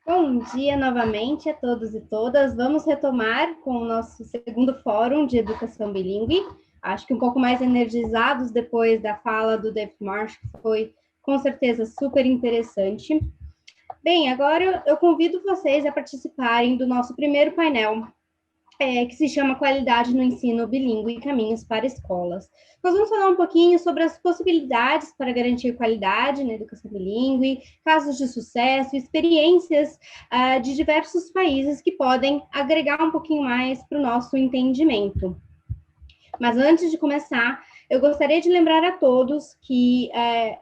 Bom dia novamente a todos e todas. Vamos retomar com o nosso segundo Fórum de Educação Bilíngue. Acho que um pouco mais energizados depois da fala do David Marsh, que foi com certeza super interessante. Bem, agora eu convido vocês a participarem do nosso primeiro painel, que se chama Qualidade no Ensino Bilíngue e Caminhos para Escolas. Nós vamos falar um pouquinho sobre as possibilidades para garantir qualidade na educação bilíngue, casos de sucesso, experiências de diversos países que podem agregar um pouquinho mais para o nosso entendimento. Mas antes de começar, eu gostaria de lembrar a todos que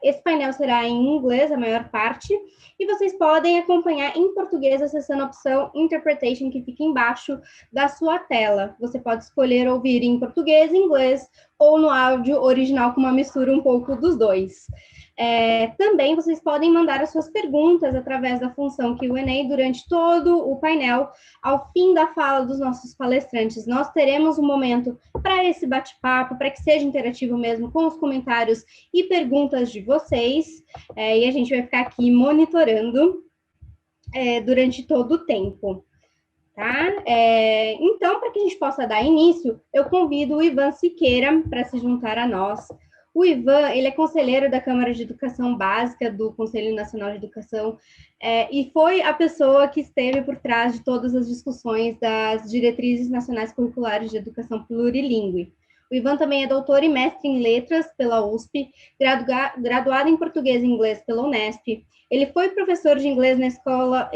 esse painel será em inglês, a maior parte, e vocês podem acompanhar em português acessando a opção Interpretation, que fica embaixo da sua tela. Você pode escolher ouvir em português, inglês, ou no áudio original com uma mistura um pouco dos dois. Também vocês podem mandar as suas perguntas através da função Q&A durante todo o painel. Ao fim da fala dos nossos palestrantes, nós teremos um momento para esse bate-papo, para que seja interativo mesmo com os comentários e perguntas de vocês, e a gente vai ficar aqui monitorando durante todo o tempo. Tá? Então, para que a gente possa dar início, eu convido o Ivan Siqueira para se juntar a nós. O Ivan, ele é conselheiro da Câmara de Educação Básica do Conselho Nacional de Educação e foi a pessoa que esteve por trás de todas as discussões das diretrizes nacionais curriculares de educação plurilíngue. O Ivan também é doutor e mestre em letras pela USP, graduado em português e inglês pela Unesp. Ele foi professor de inglês na escola,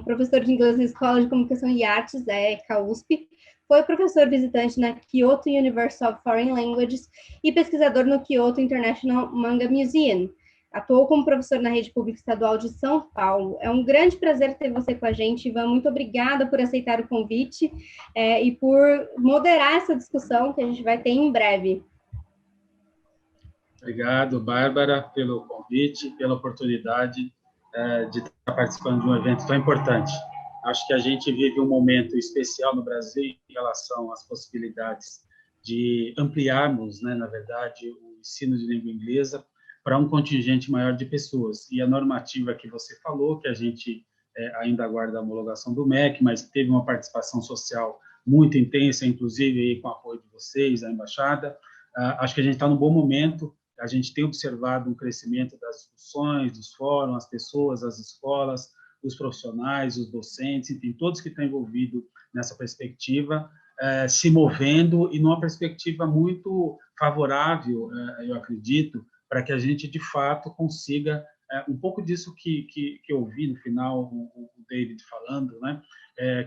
professor de inglês na Escola de Comunicação e Artes, da ECA USP, foi professor visitante na Kyoto University of Foreign Languages e pesquisador no Kyoto International Manga Museum. Atuou como professor na rede pública estadual de São Paulo. É um grande prazer ter você com a gente, Ivan. Muito obrigada por aceitar o convite e por moderar essa discussão que a gente vai ter em breve. Obrigado, Bárbara, pelo convite, pela oportunidade de estar participando de um evento tão importante. Acho que a gente vive um momento especial no Brasil em relação às possibilidades de ampliarmos, né, na verdade, o ensino de língua inglesa para um contingente maior de pessoas. E a normativa que você falou, que a gente ainda aguarda a homologação do MEC, mas teve uma participação social muito intensa, inclusive aí com o apoio de vocês, da Embaixada. Acho que a gente está num bom momento. A gente tem observado um crescimento das discussões, dos fóruns, as pessoas, as escolas, os profissionais, os docentes, enfim, todos que estão envolvidos nessa perspectiva, se movendo e numa perspectiva muito favorável, eu acredito, para que a gente, de fato, consiga um pouco disso que eu ouvi no final, o David falando, né?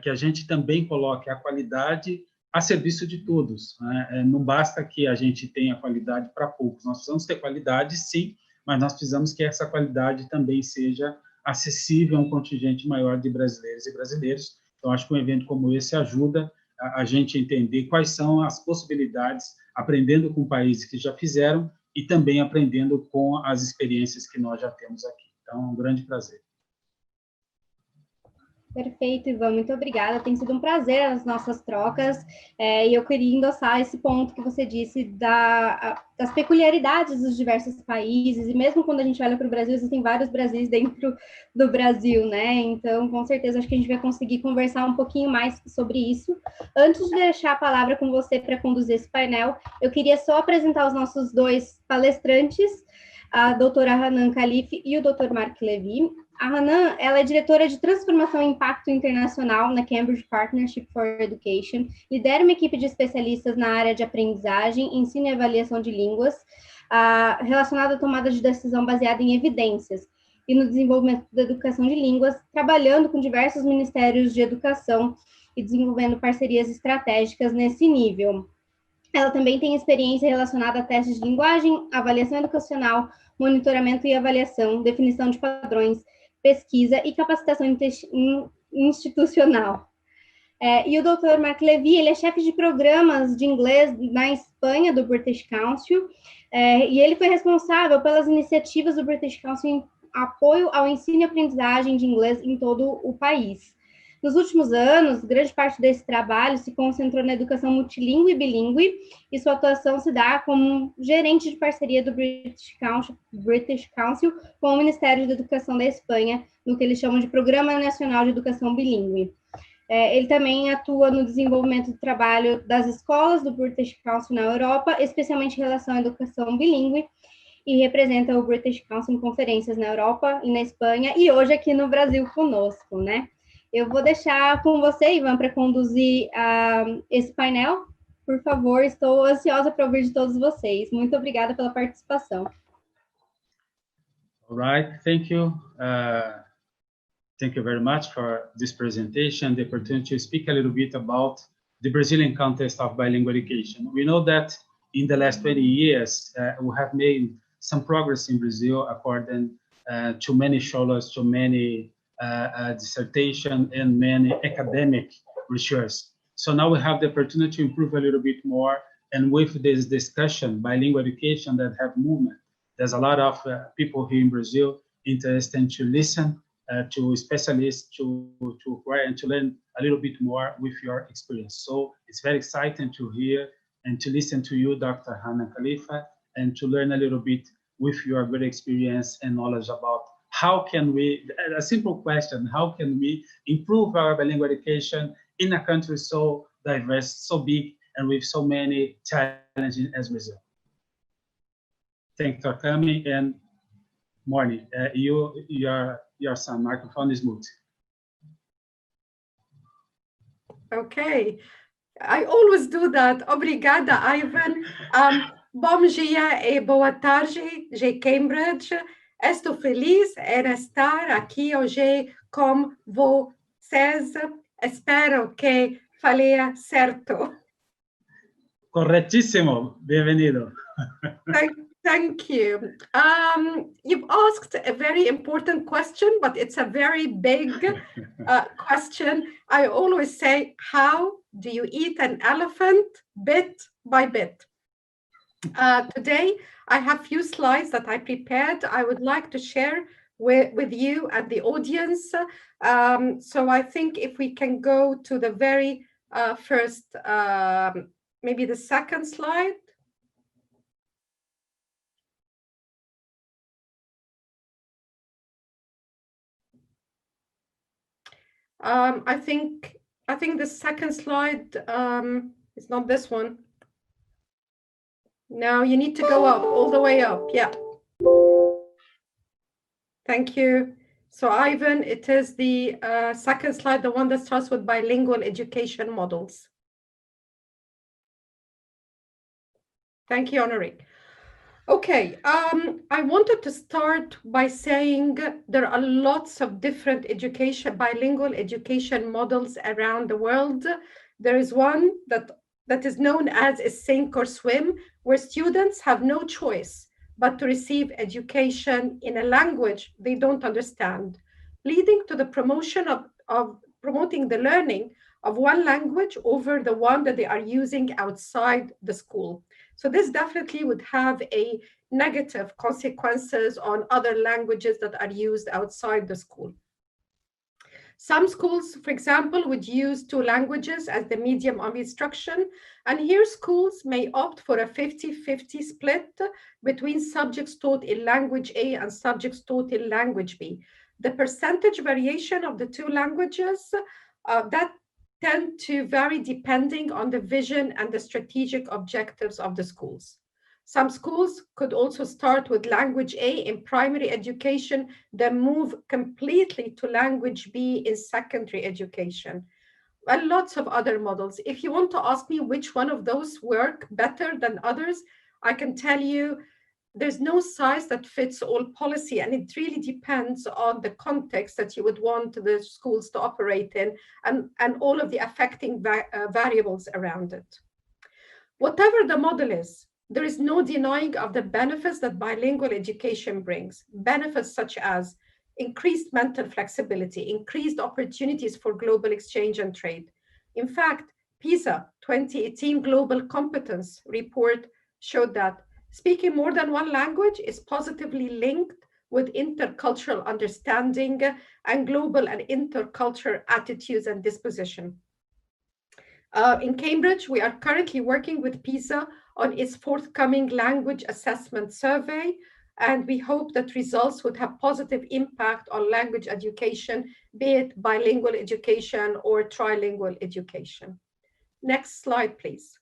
Que a gente também coloque a qualidade a serviço de todos, né? Não basta que a gente tenha qualidade para poucos, nós precisamos ter qualidade, sim, mas nós precisamos que essa qualidade também seja acessível a um contingente maior de brasileiros e brasileiros. Então, acho que um evento como esse ajuda a gente a entender quais são as possibilidades, aprendendo com países que já fizeram e também aprendendo com as experiências que nós já temos aqui. Então, é um grande prazer. Perfeito, Ivan, muito obrigada. Tem sido um prazer as nossas trocas e eu queria endossar esse ponto que você disse das peculiaridades dos diversos países, e mesmo quando a gente olha para o Brasil, existem vários Brasis dentro do Brasil, né? Então, com certeza, acho que a gente vai conseguir conversar um pouquinho mais sobre isso. Antes de deixar a palavra com você para conduzir esse painel, eu queria só apresentar os nossos dois palestrantes, a doutora Hanan Khalifa e o doutor Levy. A Hanan, ela é diretora de Transformação e Impacto Internacional na Cambridge Partnership for Education, lidera uma equipe de especialistas na área de aprendizagem, ensino e avaliação de línguas, relacionada à tomada de decisão baseada em evidências e no desenvolvimento da educação de línguas, trabalhando com diversos ministérios de educação e desenvolvendo parcerias estratégicas nesse nível. Ela também tem experiência relacionada a testes de linguagem, avaliação educacional, monitoramento e avaliação, definição de padrões, pesquisa e capacitação institucional. E o Dr. Levy, ele é chefe de programas de inglês na Espanha, do British Council, e ele foi responsável pelas iniciativas do British Council em apoio ao ensino e aprendizagem de inglês em todo o país. Nos últimos anos, grande parte desse trabalho se concentrou na educação multilingüe e bilíngue, e sua atuação se dá como gerente de parceria do British Council com o Ministério da Educação da Espanha, no que eles chamam de Programa Nacional de Educação Bilíngue. Ele também atua no desenvolvimento do trabalho das escolas do British Council na Europa, especialmente em relação à educação bilíngue, e representa o British Council em conferências na Europa e na Espanha, e hoje aqui no Brasil conosco, né? Eu vou deixar com você, Ivan, para conduzir esse painel. Por favor, estou ansiosa para ouvir de todos vocês. Muito obrigada pela participação. All right, thank you. Thank you very much for this presentation, the opportunity to speak a little bit about the Brazilian context of bilingual education. We know that in the last 20 years, we have made some progress in Brazil according to many scholars, to many dissertation and many academic research. So now we have the opportunity to improve a little bit more, and with this discussion, bilingual education that have movement, there's a lot of people here in Brazil interested to listen to specialists to acquire and to learn a little bit more with your experience. So it's very exciting to hear and to listen to you, Dr. Hanan Khalifa, and to learn a little bit with your good experience and knowledge about how can we, a simple question, how can we improve our bilingual education in a country so diverse, so big, and with so many challenges as Brazil? Thanks for coming, and morning. Your son microphone is moved. Okay, I always do that. Obrigada, Ivan. Bom dia e boa tarde de Cambridge. Estou feliz em estar aqui hoje com vocês. Espero que falei certo. Correctísimo. Bienvenido. Thank you. You've asked a very important question, but it's a very big question. I always say, how do you eat an elephant bit by bit? Today, I have a few slides that I prepared. I would like to share with you and the audience. So I think if we can go to the very first, maybe the second slide. I think the second slide is not this one. No, you need to go up, all the way up. Yeah. Thank you. So Ivan, it is the second slide, the one that starts with bilingual education models. Thank you, Honoré. Okay, I wanted to start by saying there are lots of different bilingual education models around the world. There is one that is known as a sink or swim, where students have no choice but to receive education in a language they don't understand, leading to the promotion of promoting the learning of one language over the one that they are using outside the school. So this definitely would have a negative consequences on other languages that are used outside the school. Some schools, for example, would use 2 languages as the medium of instruction. And here schools may opt for a 50-50 split between subjects taught in language A and subjects taught in language B. The percentage variation of the 2 languages that tend to vary depending on the vision and the strategic objectives of the schools. Some schools could also start with language A in primary education, then move completely to language B in secondary education. And lots of other models. If you want to ask me which one of those work better than others, I can tell you there's no size that fits all policy, and it really depends on the context that you would want the schools to operate in and all of the affecting variables around it. Whatever the model is, there is no denying of the benefits that bilingual education brings. Benefits such as increased mental flexibility, increased opportunities for global exchange and trade. In fact, PISA 2018 Global Competence Report showed that speaking more than one language is positively linked with intercultural understanding and global and intercultural attitudes and disposition. In Cambridge, we are currently working with PISA on its forthcoming language assessment survey, and we hope that results would have positive impact on language education, be it bilingual education or trilingual education. Next slide, please.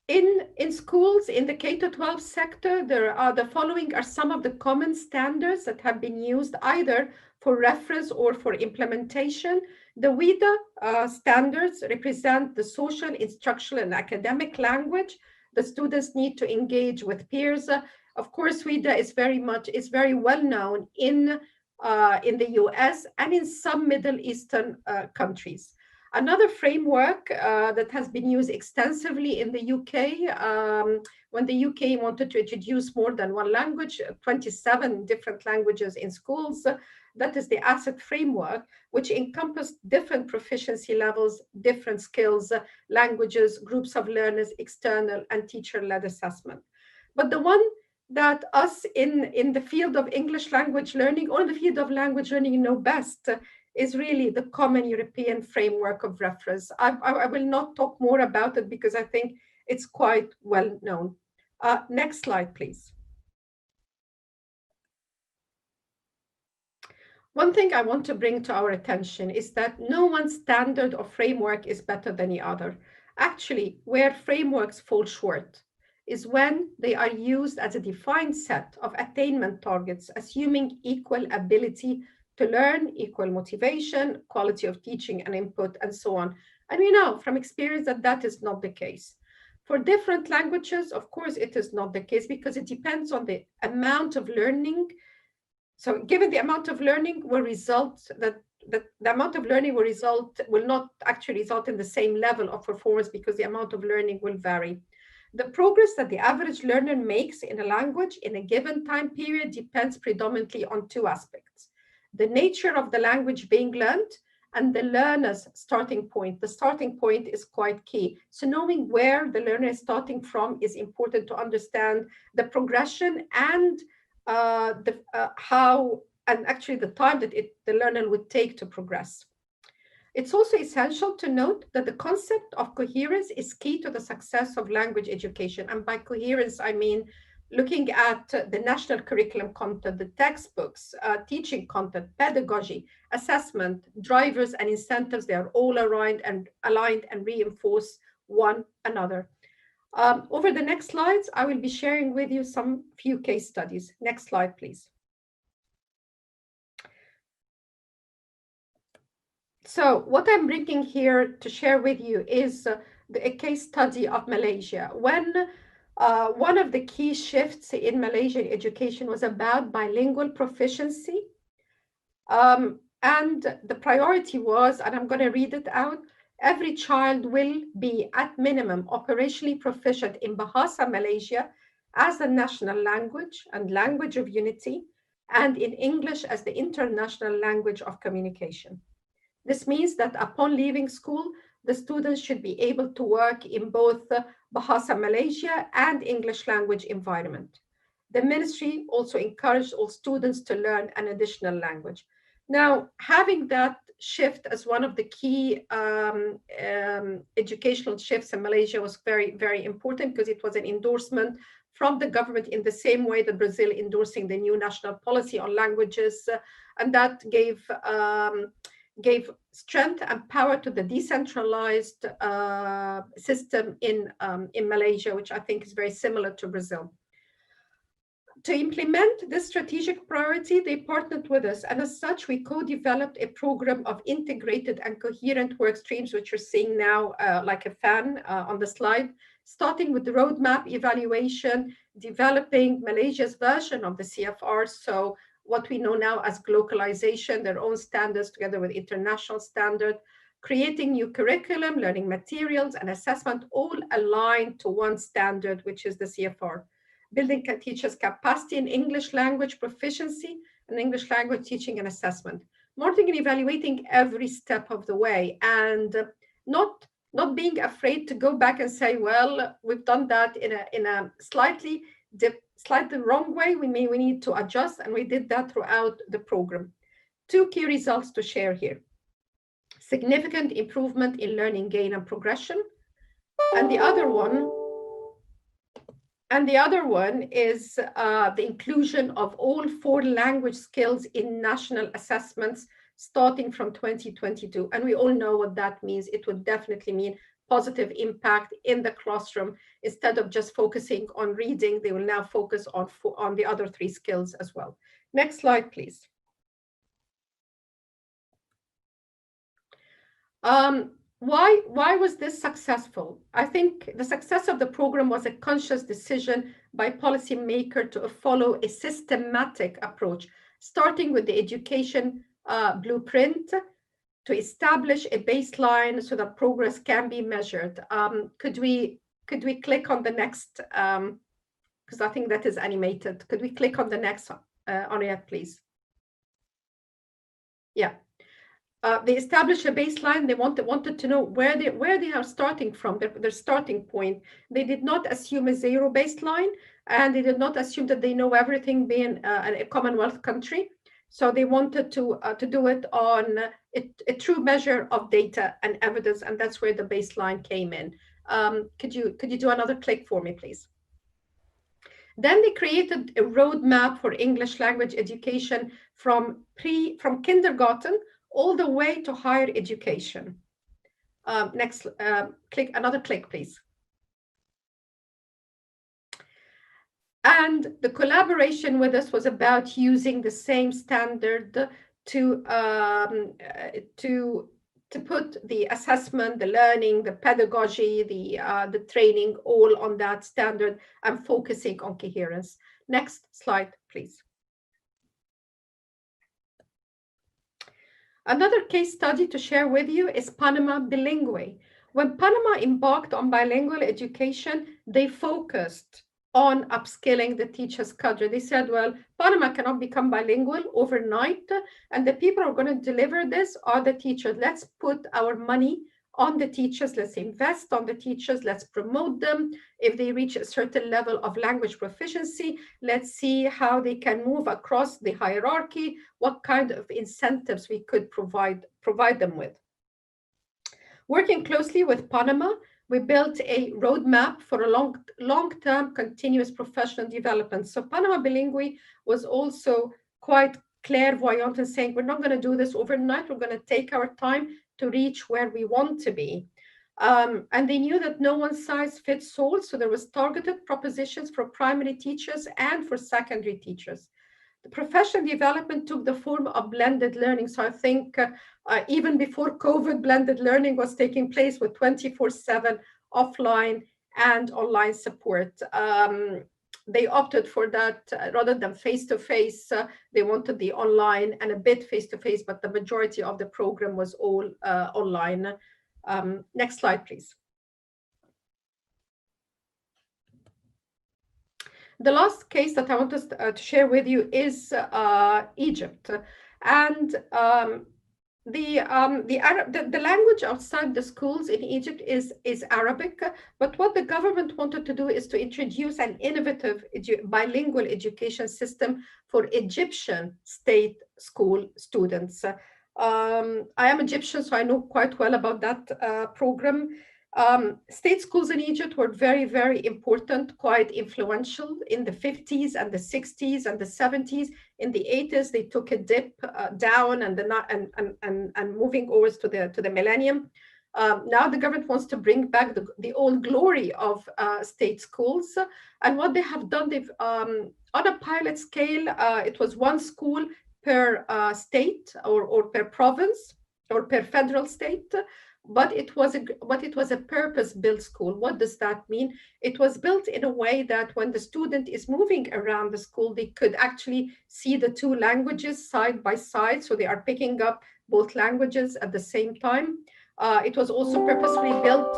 In schools, in the K-12 sector, the following are some of the common standards that have been used either for reference or for implementation. The WIDA standards represent the social, instructional, and academic language the students need to engage with peers. Of course, WIDA is very well known in the US and in some Middle Eastern countries. Another framework that has been used extensively in the UK, when the UK wanted to introduce more than one language, 27 different languages in schools, that is the ASSET framework, which encompassed different proficiency levels, different skills, languages, groups of learners, external and teacher-led assessment. But the one that us in the field of English language learning or in the field of language learning know best is really the Common European Framework of Reference. I will not talk more about it because I think it's quite well known. Next slide, please. One thing I want to bring to our attention is that no one standard or framework is better than the other. Actually, where frameworks fall short is when they are used as a defined set of attainment targets, assuming equal ability to learn, equal motivation, quality of teaching and input, and so on. And we know from experience that that is not the case. For different languages, of course, it is not the case because it depends on the amount of learning. So given the amount of learning will result that the amount of learning will not actually result in the same level of performance because the amount of learning will vary. The progress that the average learner makes in a language in a given time period depends predominantly on two aspects: the nature of the language being learned and the learner's starting point. The starting point is quite key. So knowing where the learner is starting from is important to understand the progression and how and actually the time that the learner would take to progress. It's also essential to note that the concept of coherence is key to the success of language education. And by coherence, I mean looking at the national curriculum content, the textbooks, teaching content, pedagogy, assessment, drivers, and incentives. They are all aligned and reinforce one another. Over the next slides, I will be sharing with you some few case studies. Next slide, please. So what I'm bringing here to share with you is a case study of Malaysia. When one of the key shifts in Malaysian education was about bilingual proficiency. And the priority was, and I'm going to read it out, every child will be at minimum operationally proficient in Bahasa Malaysia as a national language and language of unity, and in English as the international language of communication. This means that upon leaving school, the students should be able to work in both Bahasa Malaysia and English language environment. The ministry also encouraged all students to learn an additional language. Now, having that shift as one of the key educational shifts in Malaysia was very, very important because it was an endorsement from the government in the same way that Brazil endorsing the new national policy on languages, and that gave strength and power to the decentralized system in Malaysia, which I think is very similar to Brazil. To implement this strategic priority, they partnered with us, and as such, we co-developed a program of integrated and coherent work streams, which you're seeing now like a fan on the slide, starting with the roadmap evaluation, developing Malaysia's version of the CFR, so what we know now as globalization, their own standards together with international standard, creating new curriculum, learning materials, and assessment, all aligned to one standard, which is the CFR. Building teachers' capacity in English language proficiency and English language teaching and assessment. Monitoring and evaluating every step of the way, and not not being afraid to go back and say, well, we've done that in a slightly wrong way. We need to adjust, and we did that throughout the program. 2 key results to share here. Significant improvement in learning gain and progression. And the other one is the inclusion of all 4 language skills in national assessments starting from 2022. And we all know what that means. It would definitely mean positive impact in the classroom. Instead of just focusing on reading, they will now focus on the other 3 skills as well. Next slide, please. Why was this successful? I think the success of the program was a conscious decision by policymakers to follow a systematic approach, starting with the education blueprint to establish a baseline so that progress can be measured. Could we click on the next, because I think that is animated. Could we click on the next, Henriette, please? Yeah. They established a baseline. They wanted to know where they are starting from, their starting point. They did not assume a 0 baseline, and they did not assume that they know everything, being a Commonwealth country. So they wanted to do it on a true measure of data and evidence, and that's where the baseline came in. Could you do another click for me, please? Then they created a roadmap for English language education from kindergarten all the way to higher education. Next, another click, please. And the collaboration with us was about using the same standard to put the assessment, the learning, the pedagogy, the training, all on that standard and focusing on coherence. Next slide, please. Another case study to share with you is Panama Bilingue. When Panama embarked on bilingual education, they focused on upskilling the teachers' cadre. They said, well, Panama cannot become bilingual overnight, and the people who are going to deliver this are the teachers. Let's put our money on the teachers. Let's invest on the teachers. Let's promote them. If they reach a certain level of language proficiency, let's see how they can move across the hierarchy, what kind of incentives we could provide them with. Working closely with Panama, we built a roadmap for a long-term continuous professional development. So Panama Bilingue was also quite clairvoyant in saying, we're not going to do this overnight. We're going to take our time to reach where we want to be. And they knew that no one size fits all. So there was targeted propositions for primary teachers and for secondary teachers. The professional development took the form of blended learning. So I think even before COVID, blended learning was taking place with 24/7 offline and online support. They opted for that rather than face-to-face. They wanted the online and a bit face-to-face, but the majority of the program was all online. Next slide, please. The last case that I want to share with you is Egypt, and the language outside the schools in Egypt is Arabic. But what the government wanted to do is to introduce an innovative bilingual education system for Egyptian state school students. I am Egyptian, so I know quite well about that program. State schools in Egypt were very, very important, quite influential in the 50s and the 60s and the 70s. In the 80s, they took a dip down and moving over to the millennium. Now the government wants to bring back the old glory of state schools. And what they have done, they've on a pilot scale, it was 1 school per state or per province or per federal state. But it was a purpose-built school. What does that mean? It was built in a way that when the student is moving around the school, they could actually see the 2 languages side by side. So they are picking up both languages at the same time. It was also purposely built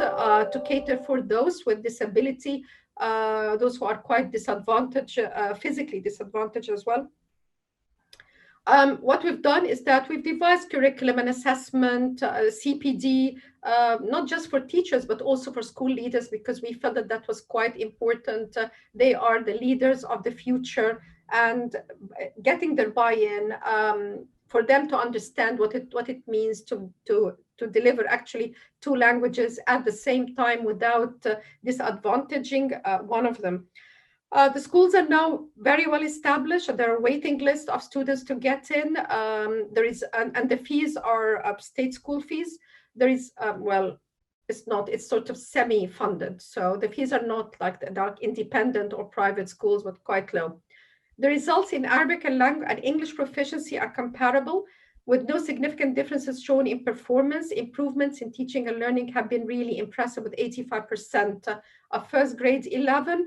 to cater for those with disability, those who are quite disadvantaged, physically disadvantaged as well. What we've done is that we've devised curriculum and assessment, CPD, not just for teachers, but also for school leaders, because we felt that that was quite important. They are the leaders of the future, and getting their buy-in for them to understand what it means to deliver actually 2 languages at the same time without disadvantaging one of them. The schools are now very well established. There are waiting lists of students to get in. There is, and the fees are state school fees. There is, well, it's sort of semi-funded. So the fees are not like the independent or private schools, but quite low. The results in Arabic and English proficiency are comparable, with no significant differences shown in performance. Improvements in teaching and learning have been really impressive, with 85% of first grade 11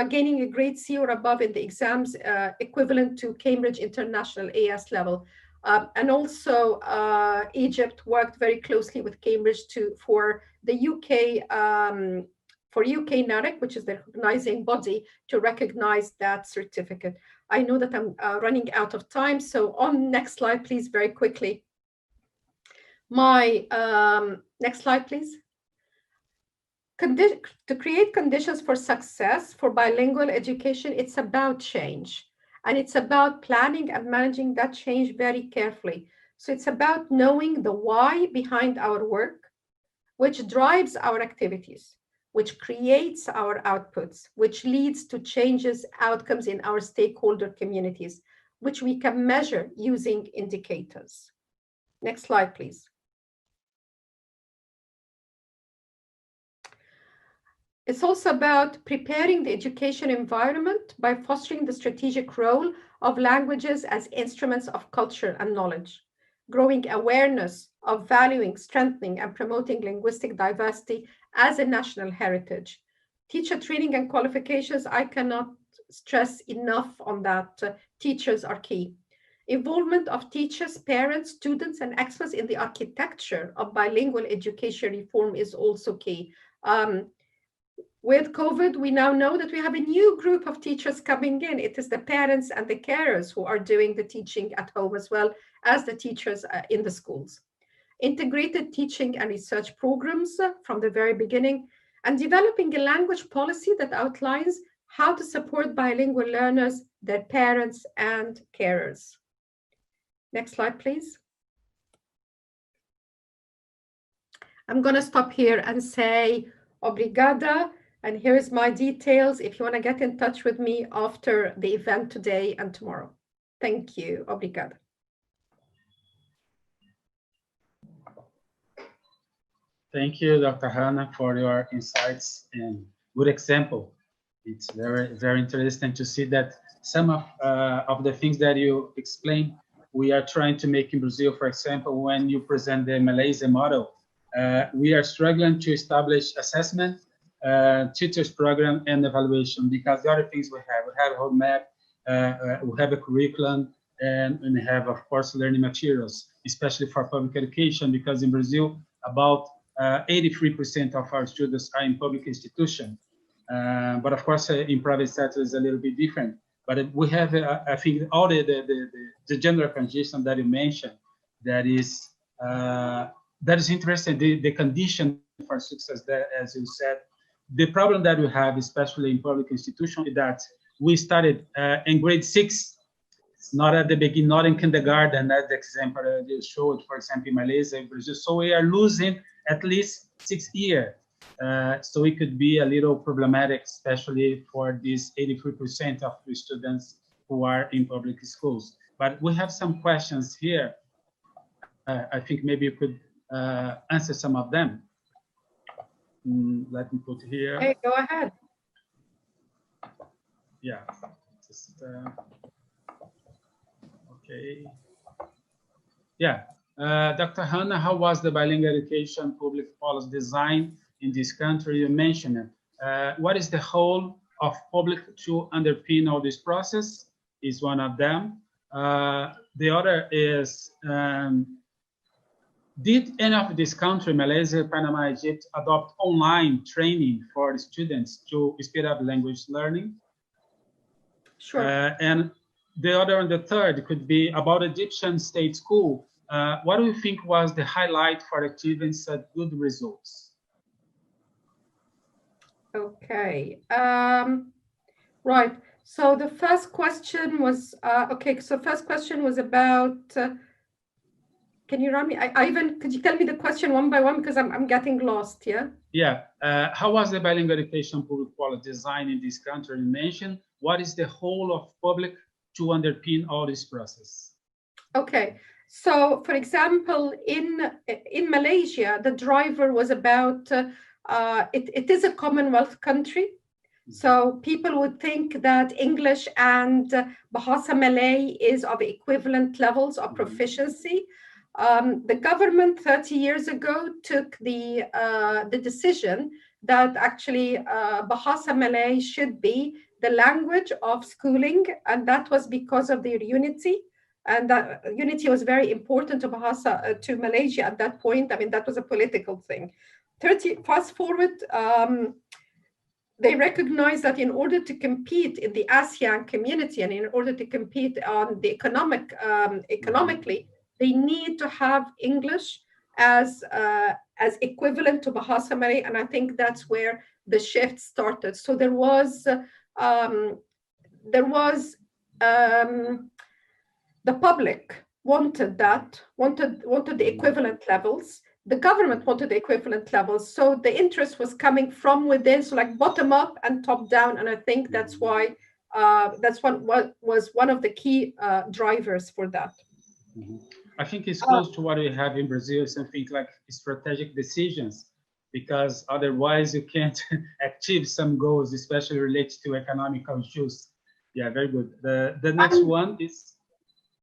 gaining a grade C or above in the exams equivalent to Cambridge International AS level. And also Egypt worked very closely with Cambridge for the UK, for UK NAREC, which is the recognizing body, to recognize that certificate. I know that I'm running out of time, so on next slide, please, very quickly. My next slide, please. To create conditions for success for bilingual education, it's about change. And it's about planning and managing that change very carefully. So it's about knowing the why behind our work, which drives our activities, which creates our outputs, which leads to changes, outcomes in our stakeholder communities, which we can measure using indicators. Next slide, please. It's also about preparing the education environment by fostering the strategic role of languages as instruments of culture and knowledge, growing awareness of valuing, strengthening, and promoting linguistic diversity as a national heritage. Teacher training and qualifications, I cannot stress enough on that. Teachers are key. Involvement of teachers, parents, students, and experts in the architecture of bilingual education reform is also key. With COVID, we now know that we have a new group of teachers coming in. It is the parents and the carers who are doing the teaching at home, as well as the teachers in the schools. Integrated teaching and research programs from the very beginning, and developing a language policy that outlines how to support bilingual learners, their parents, and carers. Next slide, please. I'm going to stop here and say obrigada. And here's my details if you want to get in touch with me after the event today and tomorrow. Thank you. Obrigada. Thank you, Dr. Hanan, for your insights and good example. It's very, very interesting to see that some of the things that you explained, we are trying to make in Brazil. For example, when you present the Malaysia model, we are struggling to establish assessment, teachers program, and evaluation, because the other things we have a roadmap, we have a curriculum, and we have, of course, learning materials, especially for public education, because in Brazil, about 83% of our students are in public institutions. But of course, in private sector is a little bit different. But we have, I think, all the general condition that you mentioned, that is interesting. The condition for success, that, as you said, the problem that we have, especially in public institutions, is that we started in grade 6, not at the beginning, not in kindergarten, as the example you showed, for example, in Malaysia, in Brazil. So we are losing at least 6 years. So it could be a little problematic, especially for these 83% of the students who are in public schools. But we have some questions here. I think maybe you could answer some of them. Let me put here. Hey, go ahead. Yeah. Just, okay. Yeah. Dr. Hanan, how was the bilingual education public policy design in this country? You mentioned it. What is the role of public to underpin all this process? Is one of them. The other is, did any of this country, Malaysia, Panama, Egypt, adopt online training for students to speed up language learning? Sure. And the other and the third could be about Egyptian state school. What do you think was the highlight for achieving such good results? Okay, right. So the first question was, okay, so first question was about, can you run me, could you tell me the question one by one, because I'm getting lost, yeah? Yeah, how was the bilingual education public policy design in this country you mentioned? What is the whole of public to underpin all this process? Okay, so for example, in Malaysia, the driver was about, it is a Commonwealth country. So people would think that English and Bahasa Malay is of equivalent levels of proficiency. The government 30 years ago took the decision that actually Bahasa Malay should be the language of schooling, and that was because of their unity. And that unity was very important to Bahasa, to Malaysia at that point. I mean, that was a political thing. Fast forward, they recognize that in order to compete in the ASEAN community and in order to compete on the economically, they need to have English as equivalent to Bahasa Malay, and I think that's where the shift started. So there was the public wanted the equivalent levels. The government wanted the equivalent levels. So the interest was coming from within, so like bottom up and top down. And I think that's why what was one of the key drivers for that. I think it's close to what we have in Brazil, something like strategic decisions, because otherwise you can't achieve some goals, especially related to economical issues. Yeah, very good. The next one is.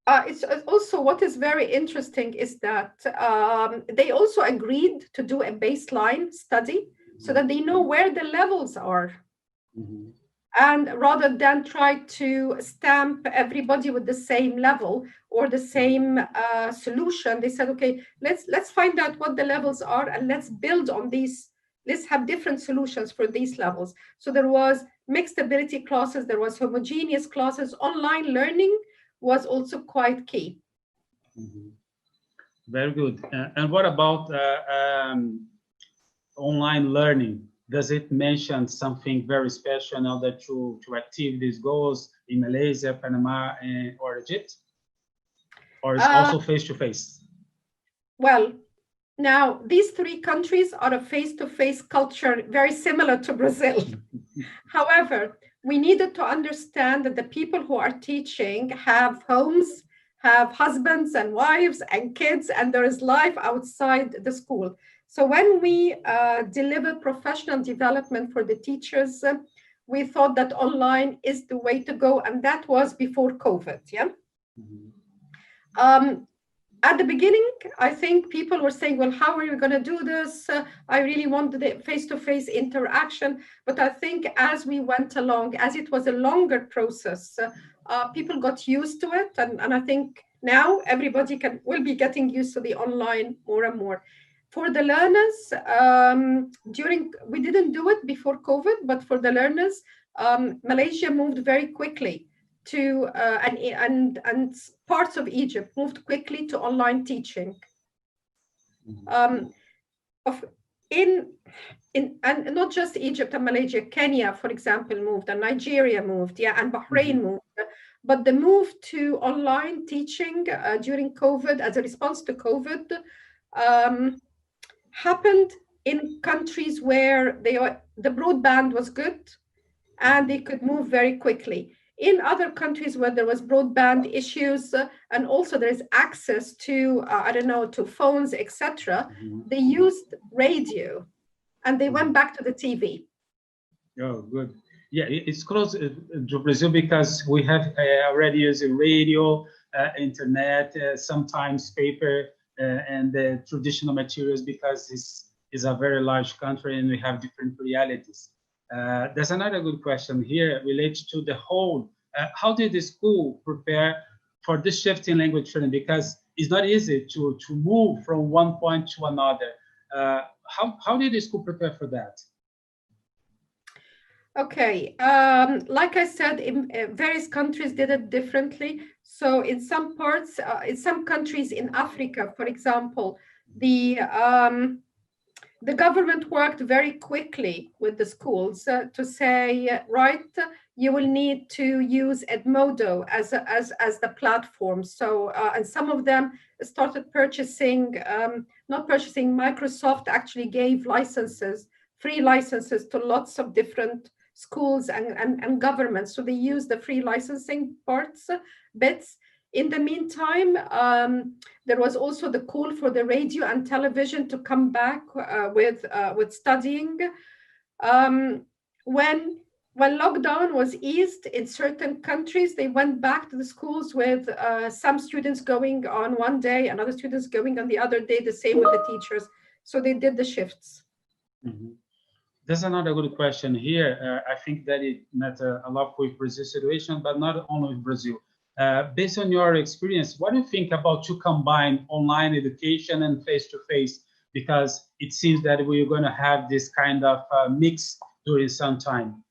It's also what is very interesting is that they also agreed to do a baseline study so that they know where the levels are. Mm-hmm. And rather than try to stamp everybody with the same level or the same solution, they said, okay, let's find out what the levels are and let's build on these. Let's have different solutions for these levels. So there was mixed ability classes, there was homogeneous classes, online learning was also quite key. Mm-hmm. Very good. And what about online learning? Does it mention something very special in order to achieve these goals in Malaysia, Panama, or Egypt? Or is also face-to-face? Well, now these three countries are a face-to-face culture very similar to Brazil. However, we needed to understand that the people who are teaching have homes, have husbands and wives and kids, and there is life outside the school. So when we deliver professional development for the teachers, we thought that online is the way to go, and that was before COVID, yeah? Mm-hmm. At the beginning, I think people were saying, well, how are you going to do this? I really want the face-to-face interaction. But I think as we went along, as it was a longer process, people got used to it. And I think now everybody will be getting used to the online more and more. For the learners, we didn't do it before COVID, but for the learners, Malaysia moved very quickly to and parts of Egypt moved quickly to online teaching. And not just Egypt and Malaysia, Kenya, for example, moved, and Nigeria moved, yeah, and Bahrain moved. But the move to online teaching during COVID, as a response to COVID, happened in countries where the broadband was good and they could move very quickly. In other countries where there was broadband issues and also there is access to, to phones, etc., they used radio and they went back to the TV. Oh, good. Yeah, it's close to Brazil because we have already using radio, internet, sometimes paper, and traditional materials because this is a very large country and we have different realities. There's another good question here related to the whole. How did the school prepare for this shift in language learning? Because it's not easy to move from one point to another. How did the school prepare for that? Okay, like I said, in various countries did it differently. So in some parts, in some countries in Africa, for example, the government worked very quickly with the schools to say, right, you will need to use Edmodo as the platform. So, and some of them started purchasing, not purchasing, Microsoft actually gave licenses, free licenses to lots of different schools and governments. So they use the free licensing bits. In the meantime, there was also the call for the radio and television to come back with studying. When lockdown was eased in certain countries, they went back to the schools with some students going on one day, and other students going on the other day, the same with the teachers. So they did the shifts. Mm-hmm. There's another good question here. I think that it matters a lot with Brazil situation, but not only with Brazil. Based on your experience, what do you think about to combine online education and face-to-face? Because it seems that we're going to have this kind of mix during some time,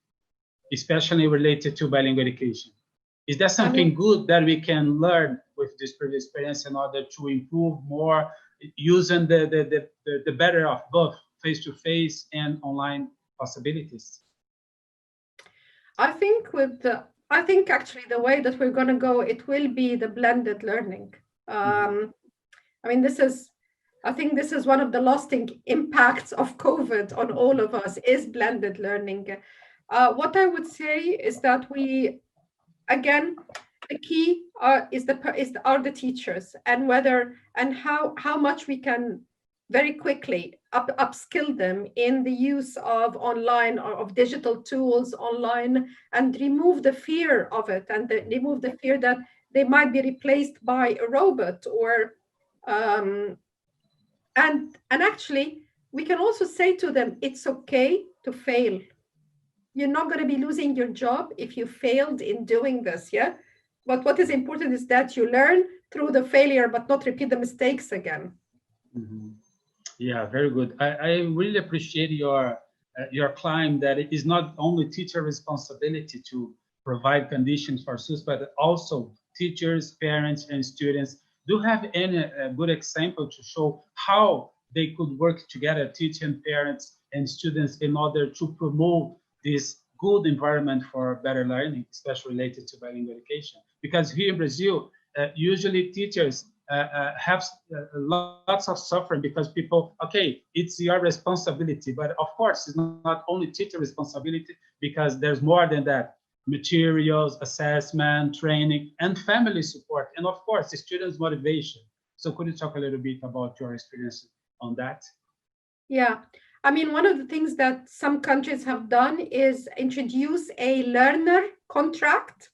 especially related to bilingual education. Is that something good that we can learn with this previous experience in order to improve more using the better of both face-to-face and online possibilities? I think actually the way that we're going to go, it will be the blended learning. I mean, I think this is one of the lasting impacts of COVID on all of us, is blended learning. What I would say is that again, the key are the teachers, and how much we can very quickly upskill them in the use of online or of digital tools online, and remove the fear of it, and remove the fear that they might be replaced by a robot, or and actually we can also say to them, it's okay to fail. You're not going to be losing your job if you failed in doing this, yeah? But what is important is that you learn through the failure, but not repeat the mistakes again. Mm-hmm. Yeah, very good. I really appreciate your claim that it is not only teacher responsibility to provide conditions for students, but also teachers, parents, and students. Do you have any good example to show how they could work together, teaching, parents, and students, in order to promote this good environment for better learning, especially related to bilingual education? Because here in Brazil, usually teachers have lots of suffering because people, okay, it's your responsibility, but of course it's not only teacher responsibility, because there's more than that: materials, assessment, training, and family support, and of course the students' motivation. So could you talk a little bit about your experience on that? Yeah, I mean, one of the things that some countries have done is introduce a learner contract.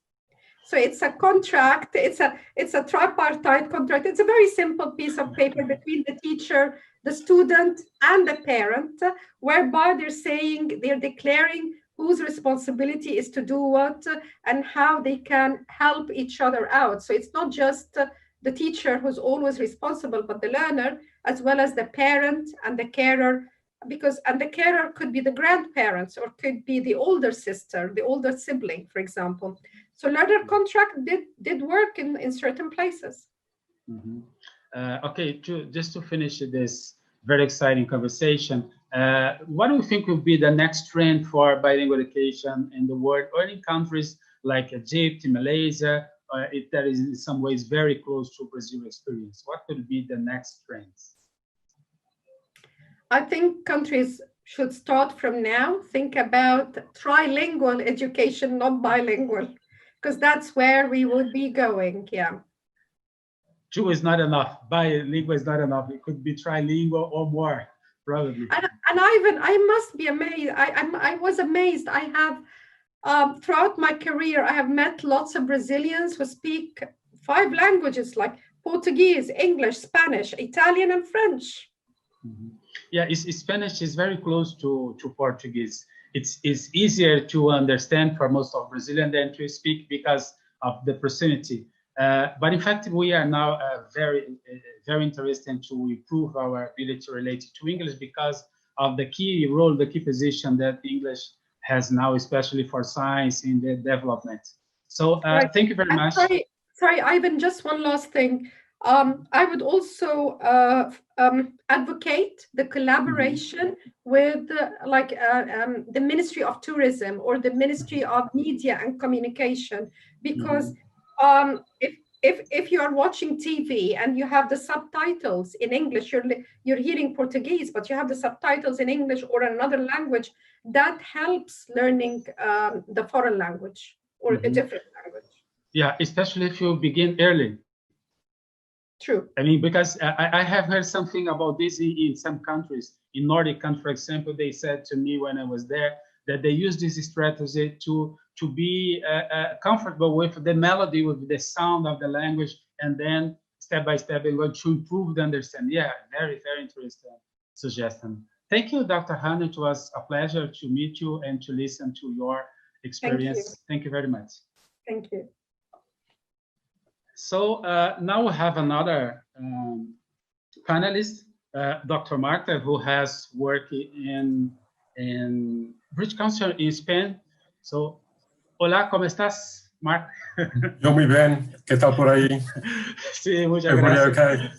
So it's a contract, it's a tripartite contract. It's a very simple piece of paper between the teacher, the student, and the parent, whereby they're declaring whose responsibility is to do what and how they can help each other out. So it's not just the teacher who's always responsible, but the learner, as well as the parent and the carer, and the carer could be the grandparents, or could be the older sister, the older sibling, for example. So learner contract did work in certain places. Mm-hmm. Okay, just to finish this very exciting conversation, what do you think will be the next trend for bilingual education in the world, or in countries like Egypt, Malaysia, that is in some ways very close to Brazil experience? What could be the next trends? I think countries should start from now, think about trilingual education, not bilingual, because that's where we would be going. Yeah. Two is not enough. Bilingual is not enough. It could be trilingual or more, probably. And I must be amazed. I was amazed. I have throughout my career, I have met lots of Brazilians who speak 5 languages, like Portuguese, English, Spanish, Italian, and French. Mm-hmm. Yeah, Spanish is very close to Portuguese. It's easier to understand for most of Brazilians than to speak because of the proximity. But in fact, we are now very interested to improve our ability related to English because of the key role, the key position that English has now, especially for science in the development. So Right. thank you very much. Sorry, Ivan, just one last thing. I would also advocate the collaboration with the Ministry of Tourism or the Ministry of Media and Communication, because if you are watching TV and you have the subtitles in English, you're hearing Portuguese, but you have the subtitles in English or another language, that helps learning the foreign language or a different language. Yeah, especially if you begin early. True. I mean, because I have heard something about this in some countries. In Nordic countries, for example, they said to me when I was there that they use this strategy to be comfortable with the melody, with the sound of the language, and then step by step they're going to improve the understanding. Yeah, very, very interesting suggestion. Thank you, Dr. Hanan. It was a pleasure to meet you and to listen to your experience. Thank you very much. Thank you. So now we have another panelist, Dr. Marta, who has worked in British Council in Spain. So, hola, ¿cómo estás, Marta? Yo muy bien. ¿Qué tal por ahí? Sí, muchas Everybody gracias. okay?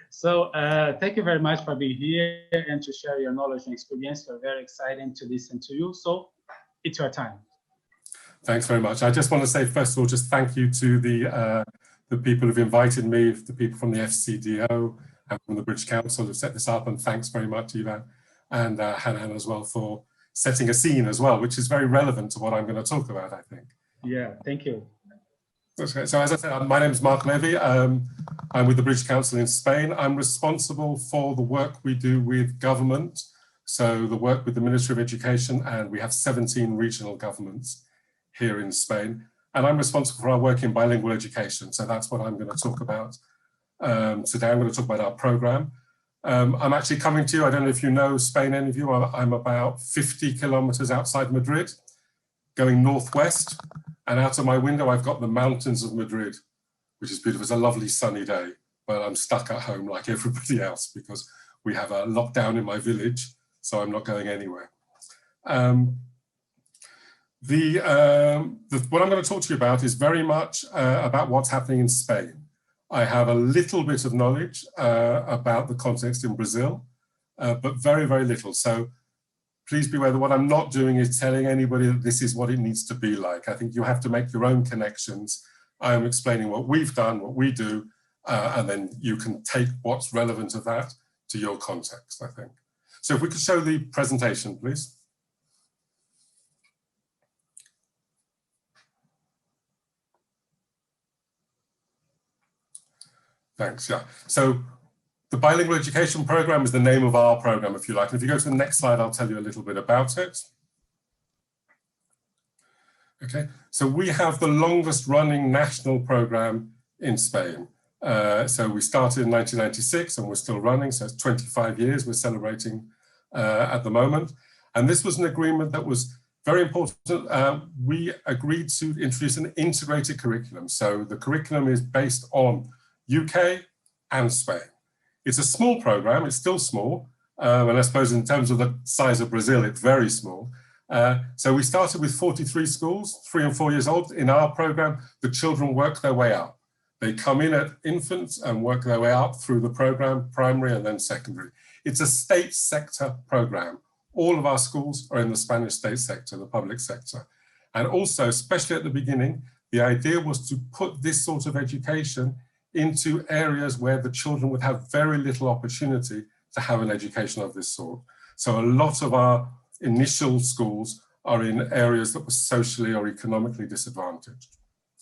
So, thank you very much for being here and to share your knowledge and experience. We're very excited to listen to you. So, it's your time. Thanks very much. I just want to say, first of all, just thank you to the people who've invited me, the people from the FCDO and from the British Council who've set this up, and thanks very much, Ivan and Hanan as well for setting a scene as well, which is very relevant to what I'm going to talk about, I think. Yeah, thank you. Okay, so as I said, my name is Mark Levy. I'm with the British Council in Spain. I'm responsible for the work we do with government, so the work with the Ministry of Education, and we have 17 regional governments here in Spain. And I'm responsible for our work in bilingual education. So that's what I'm going to talk about today. I'm going to talk about our program. I'm actually coming to you, I don't know if you know Spain, any of you, I'm about 50 kilometers outside Madrid, going northwest. And out of my window, I've got the mountains of Madrid, which is beautiful. It's a lovely sunny day, but I'm stuck at home like everybody else because we have a lockdown in my village, so I'm not going anywhere. What I'm going to talk to you about is very much about what's happening in Spain. I have a little bit of knowledge about the context in Brazil, but very, very little. So please be aware that what I'm not doing is telling anybody that this is what it needs to be like. I think you have to make your own connections. I am explaining what we've done, what we do, and then you can take what's relevant of that to your context, I think. So if we could show the presentation, please. Thanks, yeah. So the bilingual education program is the name of our program, if you like. And if you go to the next slide, I'll tell you a little bit about it. Okay, so we have the longest running national program in Spain. So we started in 1996 and we're still running. So it's 25 years we're celebrating at the moment. And this was an agreement that was very important. We agreed to introduce an integrated curriculum. So the curriculum is based on UK and Spain. It's a small program, it's still small, and I suppose in terms of the size of Brazil, it's very small. So we started with 43 schools, 3 and 4 years old. In our program, the children work their way up. They come in at infants and work their way up through the program, primary and then secondary. It's a state sector program. All of our schools are in the Spanish state sector, the public sector. And also, especially at the beginning, the idea was to put this sort of education into areas where the children would have very little opportunity to have an education of this sort. So a lot of our initial schools are in areas that were socially or economically disadvantaged.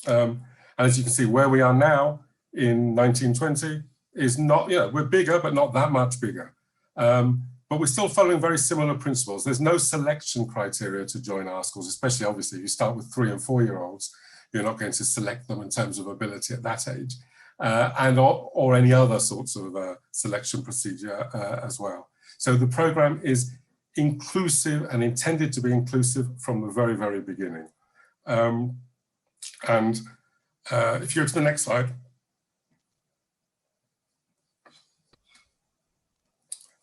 And as you can see, where we are now in 1920 is not, you know, we're bigger, but not that much bigger. But we're still following very similar principles. There's no selection criteria to join our schools, especially obviously if you start with 3 and 4 year olds, you're not going to select them in terms of ability at that age. Or any other sorts of selection procedure as well. So the program is inclusive and intended to be inclusive from the very, very beginning. If you go to the next slide.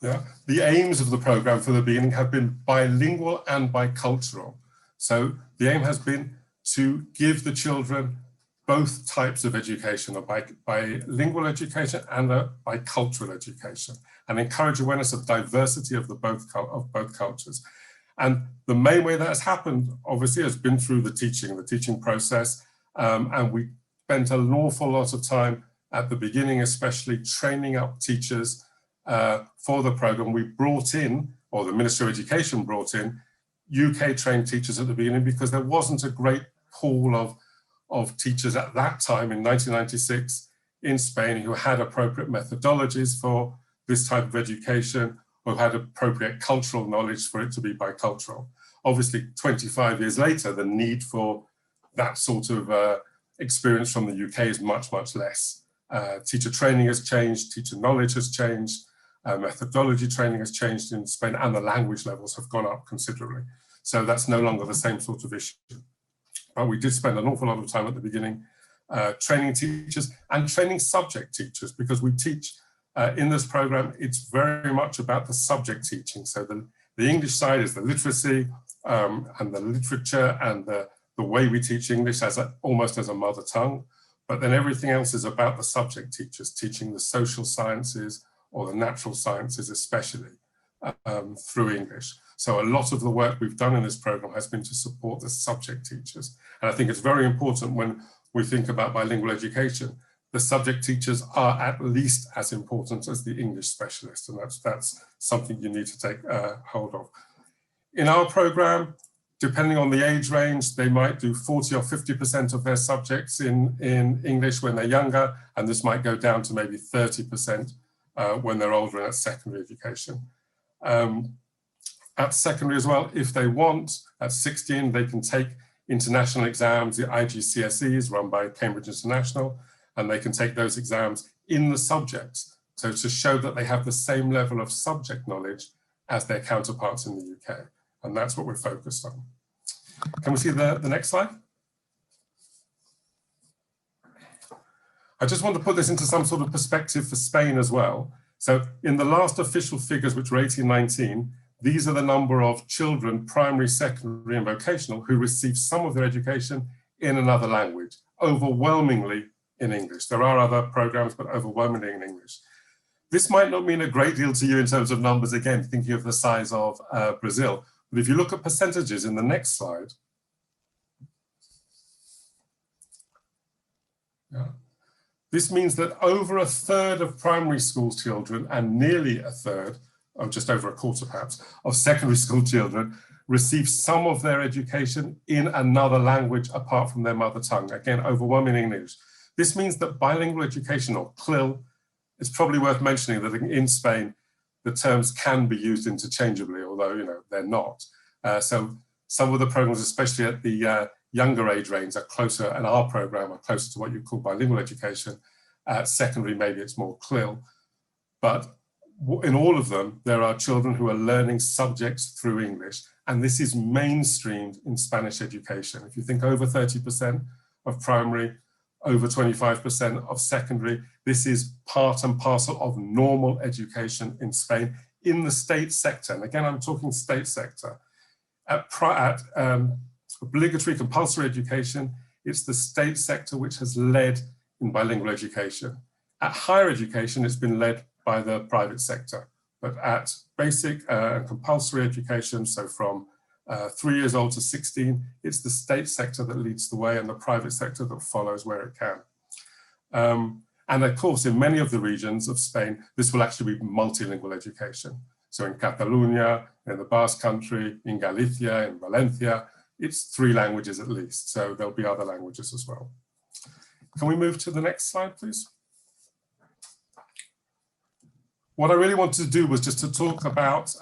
Yeah, the aims of the program for the beginning have been bilingual and bicultural. So the aim has been to give the children both types of education, a bilingual education and a bicultural education, and encourage awareness of diversity of both cultures. And the main way that has happened, obviously, has been through the teaching process. And we spent an awful lot of time at the beginning, especially training up teachers for the program. We brought in, or the Ministry of Education brought in, UK trained teachers at the beginning because there wasn't a great pool of teachers at that time in 1996 in Spain who had appropriate methodologies for this type of education, or had appropriate cultural knowledge for it to be bicultural. Obviously, 25 years later, the need for that sort of experience from the UK is much, much less. Teacher training has changed, teacher knowledge has changed, methodology training has changed in Spain, and the language levels have gone up considerably. So that's no longer the same sort of issue. But we did spend an awful lot of time at the beginning training teachers and training subject teachers, because we teach in this program, it's very much about the subject teaching. So the English side is the literacy and the literature and the way we teach English almost as a mother tongue. But then everything else is about the subject teachers, teaching the social sciences or the natural sciences, especially through English. So a lot of the work we've done in this program has been to support the subject teachers. And I think it's very important when we think about bilingual education, the subject teachers are at least as important as the English specialists, and that's something you need to take hold of. In our program, depending on the age range, they might do 40 or 50% of their subjects in English when they're younger, and this might go down to maybe 30% when they're older and at secondary education. At secondary as well, if they want, at 16, they can take international exams, the IGCSEs run by Cambridge International, and they can take those exams in the subjects. So to show that they have the same level of subject knowledge as their counterparts in the UK. And that's what we're focused on. Can we see the next slide? I just want to put this into some sort of perspective for Spain as well. So in the last official figures, which were 1819, these are the number of children, primary, secondary, and vocational, who receive some of their education in another language, overwhelmingly in English. There are other programs, but overwhelmingly in English. This might not mean a great deal to you in terms of numbers, again, thinking of the size of Brazil. But if you look at percentages in the next slide, this means that over a third of primary school children and nearly a third, or just over a quarter perhaps, of secondary school children receive some of their education in another language apart from their mother tongue. Again, overwhelming English. This means that bilingual education, or CLIL, it's probably worth mentioning that in Spain, the terms can be used interchangeably, although they're not. So some of the programs, especially at the younger age range, are closer, and our program are closer to what you call bilingual education. At secondary, maybe it's more CLIL. But in all of them, there are children who are learning subjects through English, and this is mainstreamed in Spanish education. If you think over 30% of primary, over 25% of secondary, this is part and parcel of normal education in Spain in the state sector. And again, I'm talking state sector. At obligatory compulsory education, it's the state sector which has led in bilingual education. At higher education, it's been led by the private sector. But at basic and compulsory education, so from 3 years old to 16, it's the state sector that leads the way and the private sector that follows where it can. And of course, in many of the regions of Spain, this will actually be multilingual education. So in Catalonia, in the Basque Country, in Galicia, in Valencia, it's 3 languages at least. So there'll be other languages as well. Can we move to the next slide, please? What I really wanted to do was just to talk about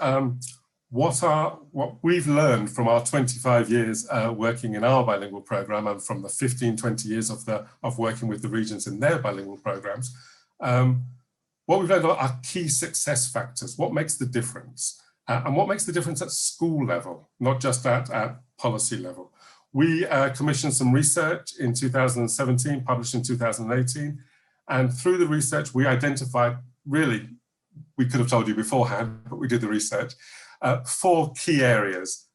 what we've learned from our 25 years working in our bilingual program, and from the 15, 20 years of working with the regions in their bilingual programs. What we've learned are key success factors, what makes the difference, and what makes the difference at school level, not just at policy level. We commissioned some research in 2017, published in 2018, and through the research, we identified really we could have told you beforehand, but we did the research. 4 key areas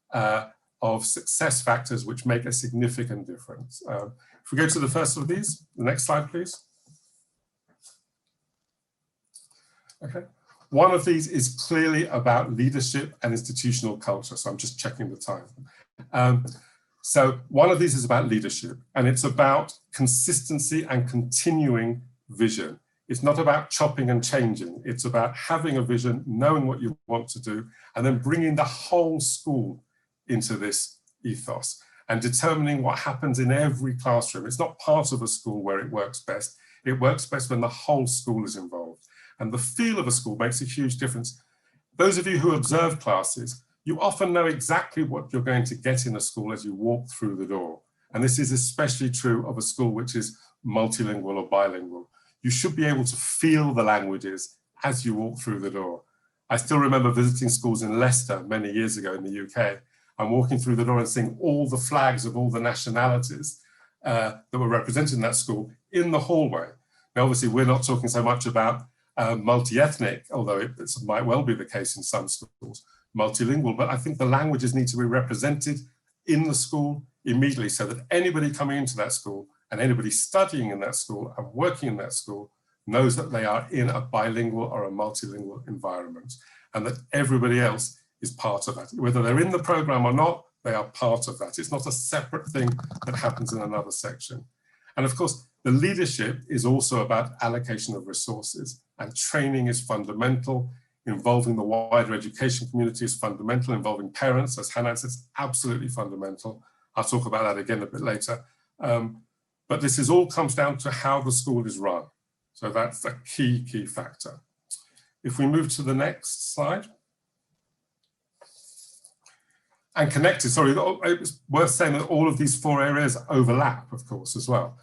of success factors which make a significant difference. If we go to the first of these, the next slide, please. Okay. One of these is clearly about leadership and institutional culture. So I'm just checking the time. So one of these is about leadership, and it's about consistency and continuing vision. It's not about chopping and changing. It's about having a vision, knowing what you want to do, and then bringing the whole school into this ethos and determining what happens in every classroom. It's not part of a school where it works best. It works best when the whole school is involved. And the feel of a school makes a huge difference. Those of you who observe classes, you often know exactly what you're going to get in a school as you walk through the door. And this is especially true of a school which is multilingual or bilingual. You should be able to feel the languages as you walk through the door. I still remember visiting schools in Leicester many years ago in the UK. I'm walking through the door and seeing all the flags of all the nationalities that were represented in that school in the hallway. Now, obviously, we're not talking so much about multi-ethnic, although it might well be the case in some schools, multilingual, but I think the languages need to be represented in the school immediately so that anybody coming into that school and anybody studying in that school and working in that school knows that they are in a bilingual or a multilingual environment and that everybody else is part of that. Whether they're in the program or not, they are part of that. It's not a separate thing that happens in another section. And of course, the leadership is also about allocation of resources, and training is fundamental. Involving the wider education community is fundamental. Involving parents, as Hanan says, absolutely fundamental. I'll talk about that again a bit later. But this all comes down to how the school is run. So that's a key factor. If we move to the next slide. And connected, sorry, it's worth saying that all of these 4 areas overlap, of course, as well.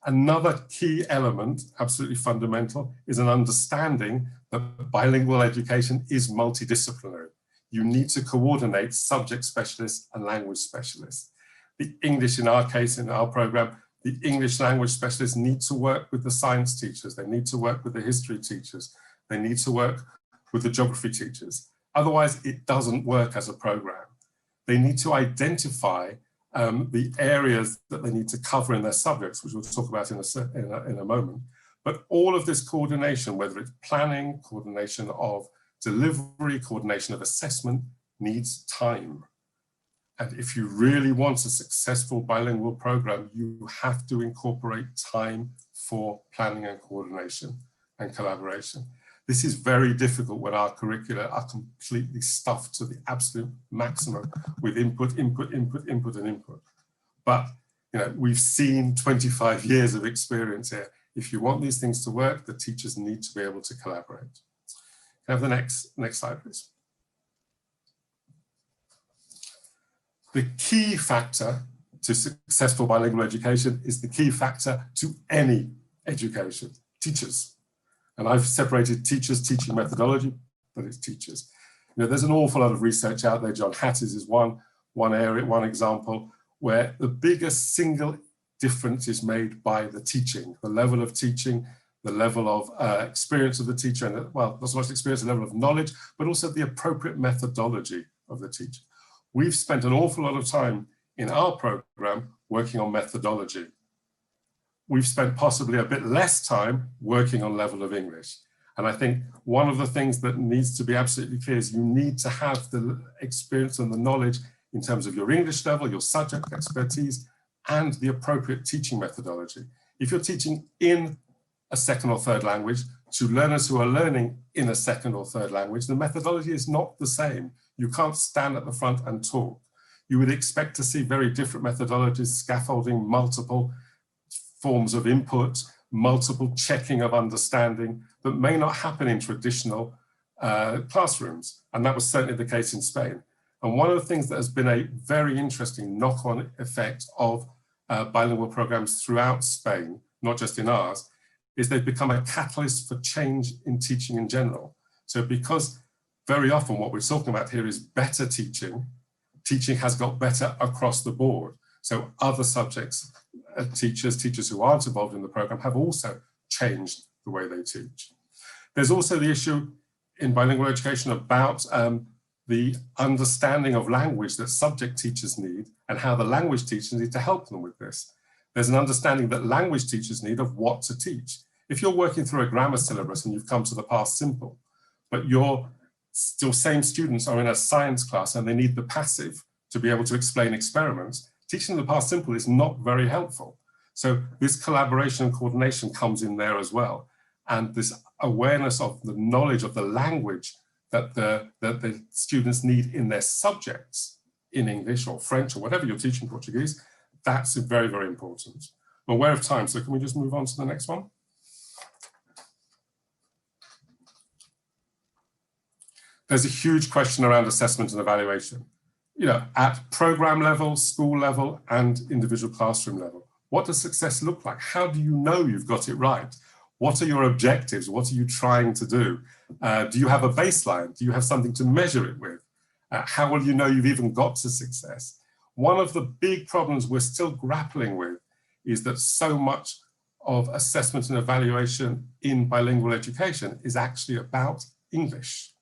Another key element, absolutely fundamental, is an understanding that bilingual education is multidisciplinary. You need to coordinate subject specialists and language specialists. The English, in our case, in our program, the English language specialists need to work with the science teachers. They need to work with the history teachers. They need to work with the geography teachers. Otherwise, it doesn't work as a program. They need to identify the areas that they need to cover in their subjects, which we'll talk about in a moment. But all of this coordination, whether it's planning, coordination of delivery, coordination of assessment, needs time. And if you really want a successful bilingual program, you have to incorporate time for planning and coordination and collaboration. This is very difficult when our curricula are completely stuffed to the absolute maximum with input. But we've seen 25 years of experience here. If you want these things to work, the teachers need to be able to collaborate. Can I have the next slide, please? The key factor to successful bilingual education is the key factor to any education, teachers. And I've separated teachers, teaching methodology, but it's teachers. There's an awful lot of research out there. John Hatties is one area, one example, where the biggest single difference is made by the teaching, the level of teaching, the level of experience of the teacher, and well, not so much experience, the level of knowledge, but also the appropriate methodology of the teacher. We've spent an awful lot of time in our program working on methodology. We've spent possibly a bit less time working on level of English. And I think one of the things that needs to be absolutely clear is you need to have the experience and the knowledge in terms of your English level, your subject expertise, and the appropriate teaching methodology. If you're teaching in a second or third language to learners who are learning in a second or third language, the methodology is not the same. You can't stand at the front and talk. You would expect to see very different methodologies, scaffolding, multiple forms of input, multiple checking of understanding that may not happen in traditional classrooms. And that was certainly the case in Spain. And one of the things that has been a very interesting knock-on effect of bilingual programs throughout Spain, not just in ours, is they've become a catalyst for change in teaching in general. So because very often what we're talking about here is better teaching, teaching has got better across the board. So other subjects, teachers who aren't involved in the program have also changed the way they teach. There's also the issue in bilingual education about the understanding of language that subject teachers need and how the language teachers need to help them with this. There's an understanding that language teachers need of what to teach. If you're working through a grammar syllabus and you've come to the past simple, but your same students are in a science class and they need the passive to be able to explain experiments, teaching the past simple is not very helpful. So this collaboration and coordination comes in there as well. And this awareness of the knowledge of the language that the students need in their subjects in English or French or whatever you're teaching Portuguese, that's very, very important. I'm aware of time, so can we just move on to the next one? There's a huge question around assessment and evaluation, at program level, school level, and individual classroom level. What does success look like? How do you know you've got it right? What are your objectives? What are you trying to do? Do you have a baseline? Do you have something to measure it with? How will you know you've even got to success? One of the big problems we're still grappling with is that so much of assessment and evaluation in bilingual education is actually about English,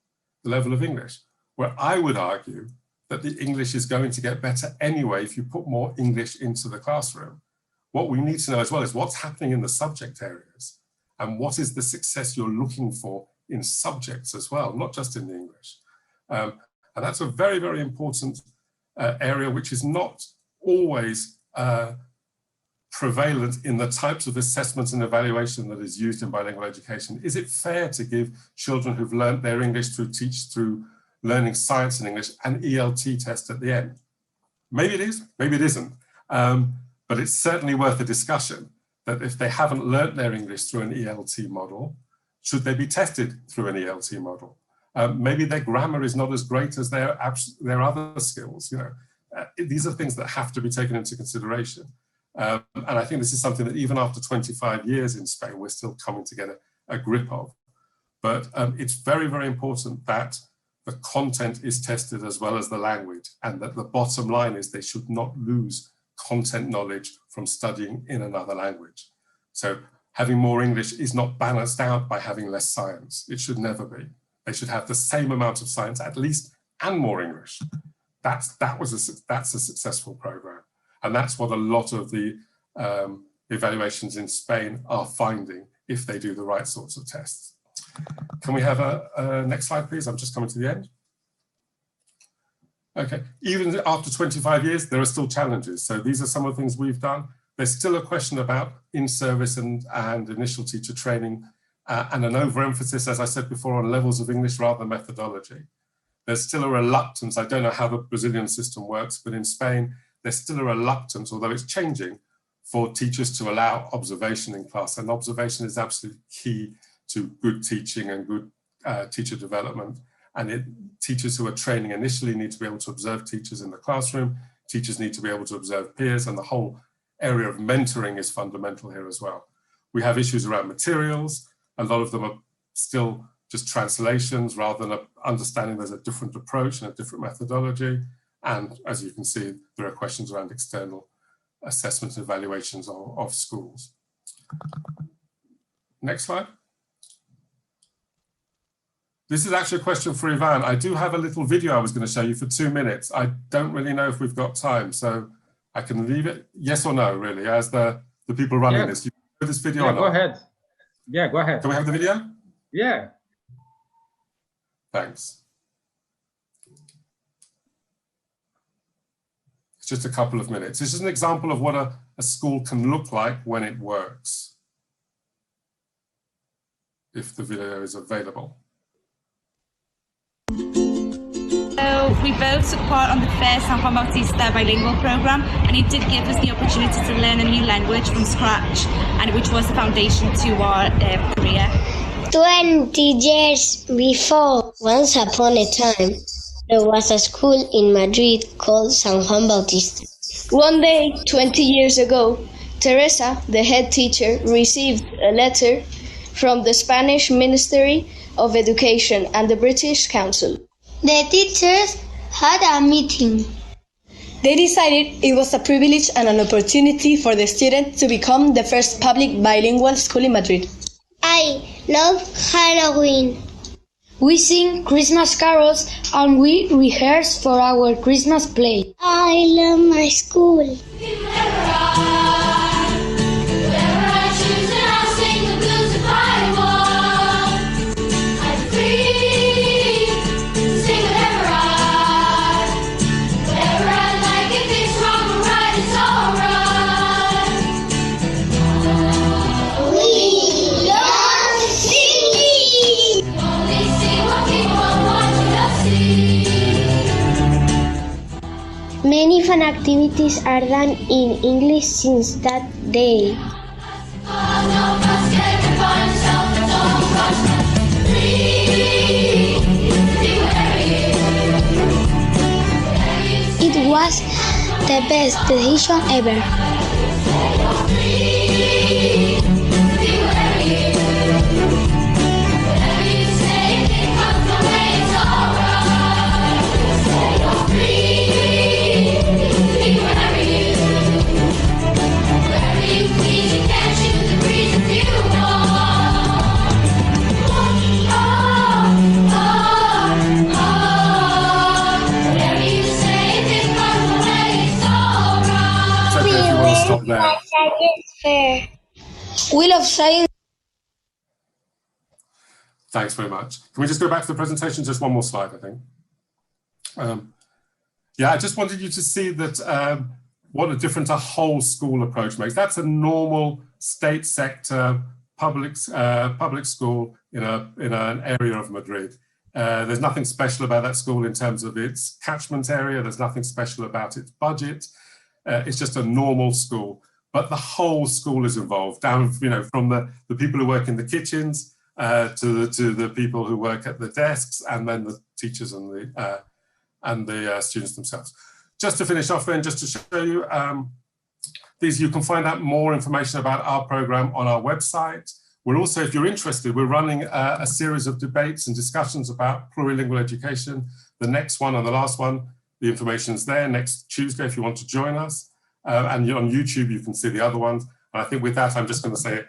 the level of English, where I would argue that the English is going to get better anyway if you put more English into the classroom. What we need to know as well is what's happening in the subject areas and what is the success you're looking for in subjects as well, not just in the English. And that's a very, very important area which is not always prevalent in the types of assessment and evaluation that is used in bilingual education. Is it fair to give children who've learned their English through learning science and English an ELT test at the end? Maybe it is, maybe it isn't. But it's certainly worth a discussion that if they haven't learnt their English through an ELT model, should they be tested through an ELT model? Maybe their grammar is not as great as their other skills. These are things that have to be taken into consideration. And I think this is something that even after 25 years in Spain, we're still coming to get a grip of. But it's very, very important that the content is tested as well as the language, and that the bottom line is they should not lose content knowledge from studying in another language. So having more English is not balanced out by having less science. It should never be. They should have the same amount of science at least and more English. That's a successful program. And that's what a lot of the evaluations in Spain are finding if they do the right sorts of tests. Can we have a next slide, please? I'm just coming to the end. Okay, even after 25 years, there are still challenges. So these are some of the things we've done. There's still a question about in-service and initial teacher training and an overemphasis, as I said before, on levels of English rather than methodology. There's still a reluctance. I don't know how the Brazilian system works, but in Spain, there's still a reluctance, although it's changing, for teachers to allow observation in class. And observation is absolutely key to good teaching and good teacher development. And teachers who are training initially need to be able to observe teachers in the classroom. Teachers need to be able to observe peers, and the whole area of mentoring is fundamental here as well. We have issues around materials. A lot of them are still just translations rather than understanding there's a different approach and a different methodology. And as you can see, there are questions around external assessment and evaluations of schools. Next slide. This is actually a question for Ivan. I do have a little video I was going to show you for 2 minutes. I don't really know if we've got time, so I can leave it. Yes or no, really, as the people running this. You know this video or not? Go ahead. Yeah, go ahead. Can we have the video? Yeah. Thanks. It's just a couple of minutes. This is an example of what a school can look like when it works, if the video is available. So we both took part on the first San Juan Bautista bilingual program, and it did give us the opportunity to learn a new language from scratch, and which was the foundation to our career. 20 years before, once upon a time, there was a school in Madrid called San Juan Bautista. One day, 20 years ago, Teresa, the head teacher, received a letter from the Spanish Ministry of Education and the British Council. The teachers had a meeting. They decided it was a privilege and an opportunity for the student to become the first public bilingual school in Madrid. I love Halloween. We sing Christmas carols and we rehearse for our Christmas play. I love my school. Many fun activities are done in English since that day. It was the best decision ever. Fair. We love science. Thanks very much. Can we just go back to the presentation? Just one more slide, I think. Yeah, I just wanted you to see that what a difference a whole school approach makes. That's a normal state sector public school in an area of Madrid. There's nothing special about that school in terms of its catchment area. There's nothing special about its budget. It's just a normal school. But the whole school is involved, down, from the people who work in the kitchens to the people who work at the desks, and then the teachers and the students themselves. Just to finish off then, just to show you, you can find out more information about our program on our website. We're also, if you're interested, we're running a series of debates and discussions about plurilingual education. The next one and the last one, the information's there next Tuesday if you want to join us. And on YouTube, you can see the other ones. And I think with that, I'm just going to say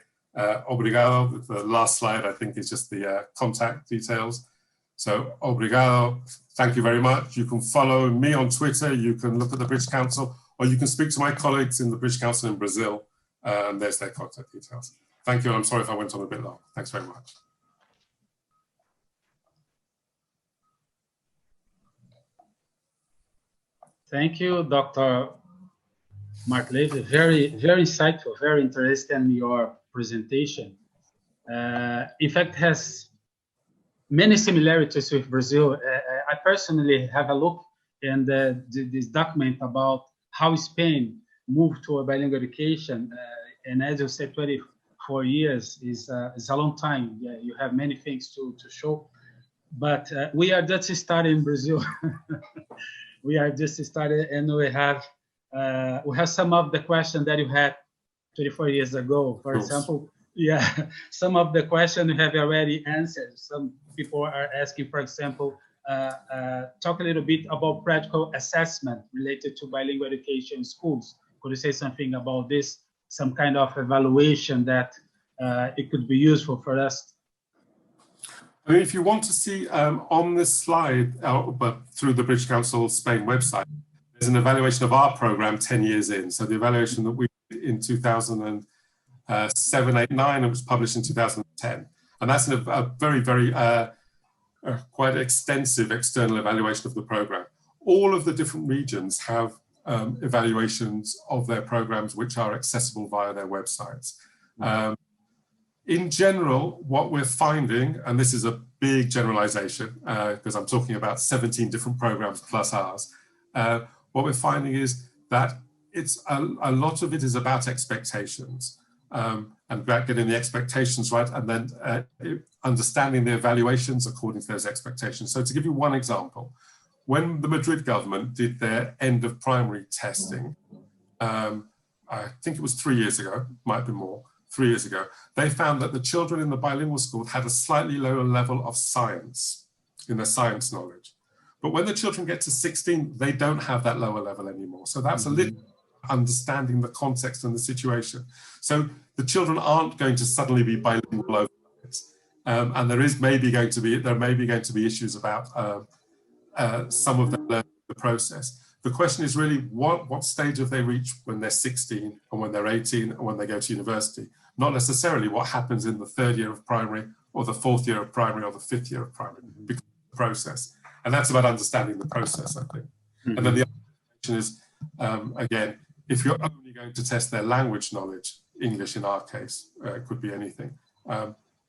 obrigado. The last slide, I think, is just the contact details. So obrigado, thank you very much. You can follow me on Twitter. You can look at the British Council, or you can speak to my colleagues in the British Council in Brazil. There's their contact details. Thank you. I'm sorry if I went on a bit long. Thanks very much. Thank you, Dr. Mark Levy, very insightful, very interesting in your presentation. In fact, has many similarities with Brazil. I personally have a look in this document about how Spain moved to a bilingual education. And as you said, 24 years is a long time. Yeah, you have many things to show. But we are just starting in Brazil. We are just started, and we have some of the questions that you had 24 years ago. For example, yeah, some of the questions you have already answered. Some people are asking, for example, talk a little bit about practical assessment related to bilingual education in schools. Could you say something about this? Some kind of evaluation that it could be useful for us? I mean, if you want to see on this slide, but through the British Council Spain website, there's an evaluation of our program 10 years in. So the evaluation that we did in 2007, 8, 9, and was published in 2010. And that's a very, very quite extensive external evaluation of the program. All of the different regions have evaluations of their programs which are accessible via their websites. In general, what we're finding, and this is a big generalization because I'm talking about 17 different programs plus ours, what we're finding is that it's a lot of it is about expectations and about getting the expectations right, and then understanding the evaluations according to those expectations. So to give you one example, when the Madrid government did their end of primary testing, I think it was 3 years ago, might be more, 3 years ago, they found that the children in the bilingual school had a slightly lower level of science, in their science knowledge. But when the children get to 16, they don't have that lower level anymore. So that's a little understanding the context and the situation. So the children aren't going to suddenly be bilingual overnight. and there may be going to be issues about some of the process. The question is really what stage have they reached when they're 16 and when they're 18 and when they go to university, not necessarily what happens in the 3rd year of primary or the 4th year of primary or the 5th year of primary, because of the process. And that's about understanding the process, I think. And then the other question is, again, if you're only going to test their language knowledge, English in our case, it could be anything,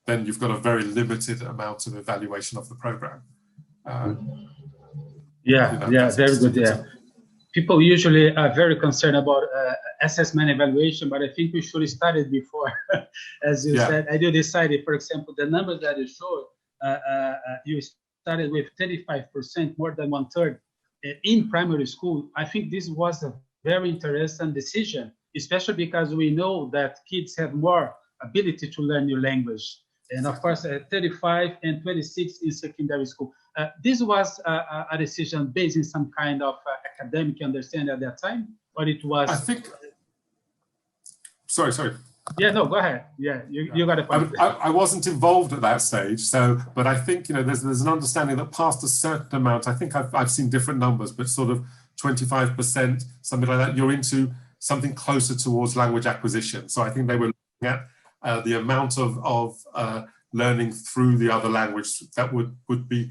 then you've got a very limited amount of evaluation of the program. Very good. Yeah, people usually are very concerned about assessment evaluation, but I think we should start it before. As you said, I do decided, for example, the numbers that you showed, you started with 35%, more than 1/3 in primary school. I think this was a very interesting decision, especially because we know that kids have more ability to learn new language. And of course, 35 and 26 in secondary school. This was a decision based in some kind of academic understanding at that time, or it was? I think. Sorry. Yeah, no, go ahead. Yeah, you got a point. I wasn't involved at that stage, but I think there's an understanding that past a certain amount, I think I've seen different numbers, but sort of 25%, something like that, you're into something closer towards language acquisition. So I think they were looking at the amount of learning through the other language that would be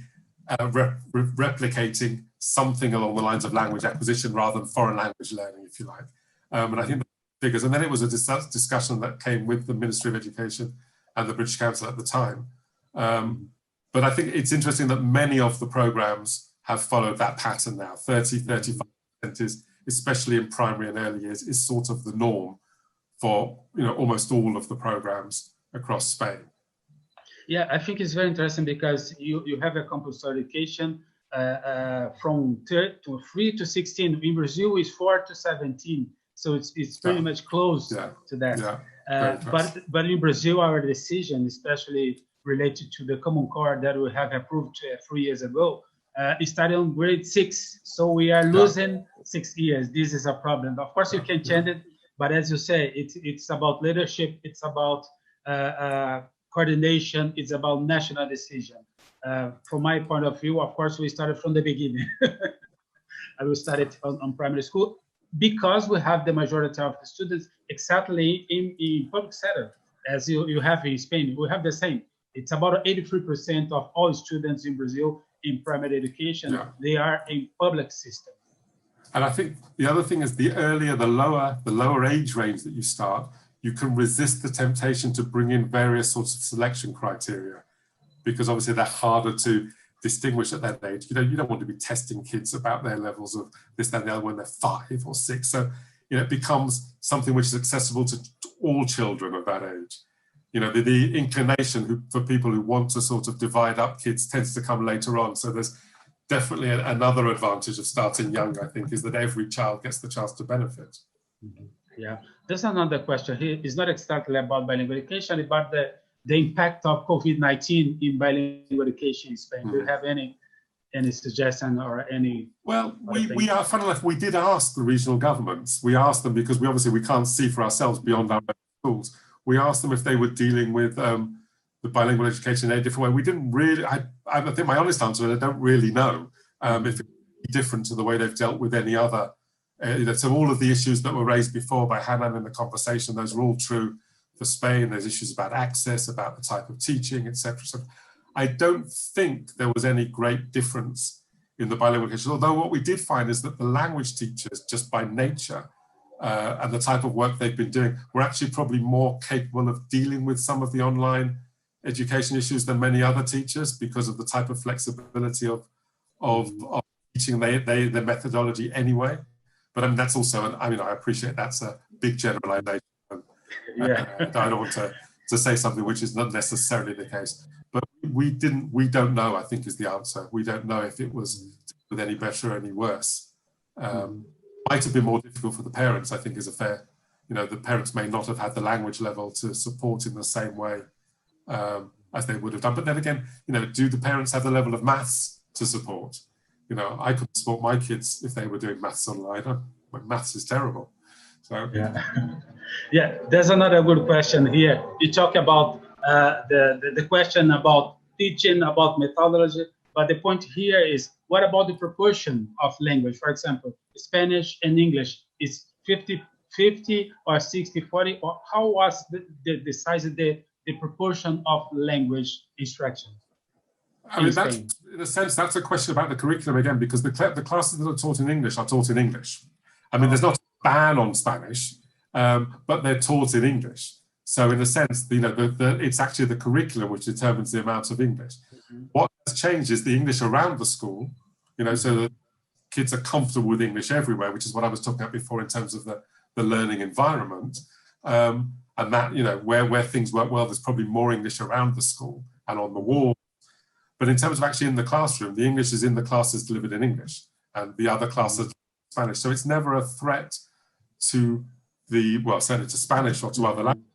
replicating something along the lines of language acquisition rather than foreign language learning, if you like. And I think the figures, and then it was a discussion that came with the Ministry of Education and the British Council at the time. But I think it's interesting that many of the programs have followed that pattern now. 30-35% is, especially in primary and early years, is sort of the norm for almost all of the programs across Spain. Yeah, I think it's very interesting because you have a compulsory education from 3 to 16. In Brazil, is 4 to 17. So it's pretty much close to that. But in Brazil, our decision, especially related to the Common Core that we have approved 3 years ago, it started on grade 6. So we are losing 6 years. This is a problem. Of course, you can change it, but as you say, it's about leadership. It's about coordination. It's about national decision. From my point of view, of course, we started from the beginning. We started on primary school because we have the majority of the students exactly in public sector, as you have in Spain. We have the same. It's about 83% of all students in Brazil in primary education. They are in public system. And I think the other thing is the earlier, the lower age range that you start, you can resist the temptation to bring in various sorts of selection criteria, because obviously they're harder to distinguish at that age. You don't want to be testing kids about their levels of this, that, and the other when they're 5 or 6. So it becomes something which is accessible to all children of that age. The inclination for people who want to sort of divide up kids tends to come later on. So there's definitely another advantage of starting young, I think, is that every child gets the chance to benefit. Yeah, there's another question here. It's not exactly about bilingual education, but the impact of COVID-19 in bilingual education in Spain. Do you have any suggestion or any? Well, we are, funny enough, we did ask the regional governments. We asked them because we can't see for ourselves beyond our schools. We asked them if they were dealing with the bilingual education in a different way. We didn't really. I think my honest answer is I don't really know if it's different to the way they've dealt with any other. So all of the issues that were raised before by Hanan in the conversation, those are all true for Spain. There's issues about access, about the type of teaching, etc. So I don't think there was any great difference in the bilingual education. Although what we did find is that the language teachers, just by nature and the type of work they've been doing, were actually probably more capable of dealing with some of the online education issues than many other teachers because of the type of flexibility of teaching their methodology anyway. But I mean, that's also, I appreciate that's a big generalization. I don't want to say something which is not necessarily the case. But we don't know, I think is the answer. We don't know if it was with any better or any worse. Might have been more difficult for the parents, I think is a fair, the parents may not have had the language level to support in the same way as they would have done. But then again, do the parents have the level of maths to support? I couldn't support my kids if they were doing maths online. My maths is terrible. So yeah, there's another good question here. You talk about the question about teaching, about methodology, but the point here is, what about the proportion of language? For example, Spanish and English is 50-50 or 60-40, or how was the size of the proportion of language instruction? I mean, that's, in a sense, that's a question about the curriculum again, because the classes that are taught in English are taught in English. I mean, there's not a ban on Spanish, but they're taught in English. So in a sense, you know, it's actually the curriculum which determines the amount of English. What has changed is the English around the school, you know, so that kids are comfortable with English everywhere, which is what I was talking about before in terms of the learning environment. And that, you know, where things work well, there's probably more English around the school and on the wall. But in terms of actually in the classroom, the English is in the classes delivered in English and the other classes Spanish. So it's never a threat to the, well, certainly to Spanish or to other languages.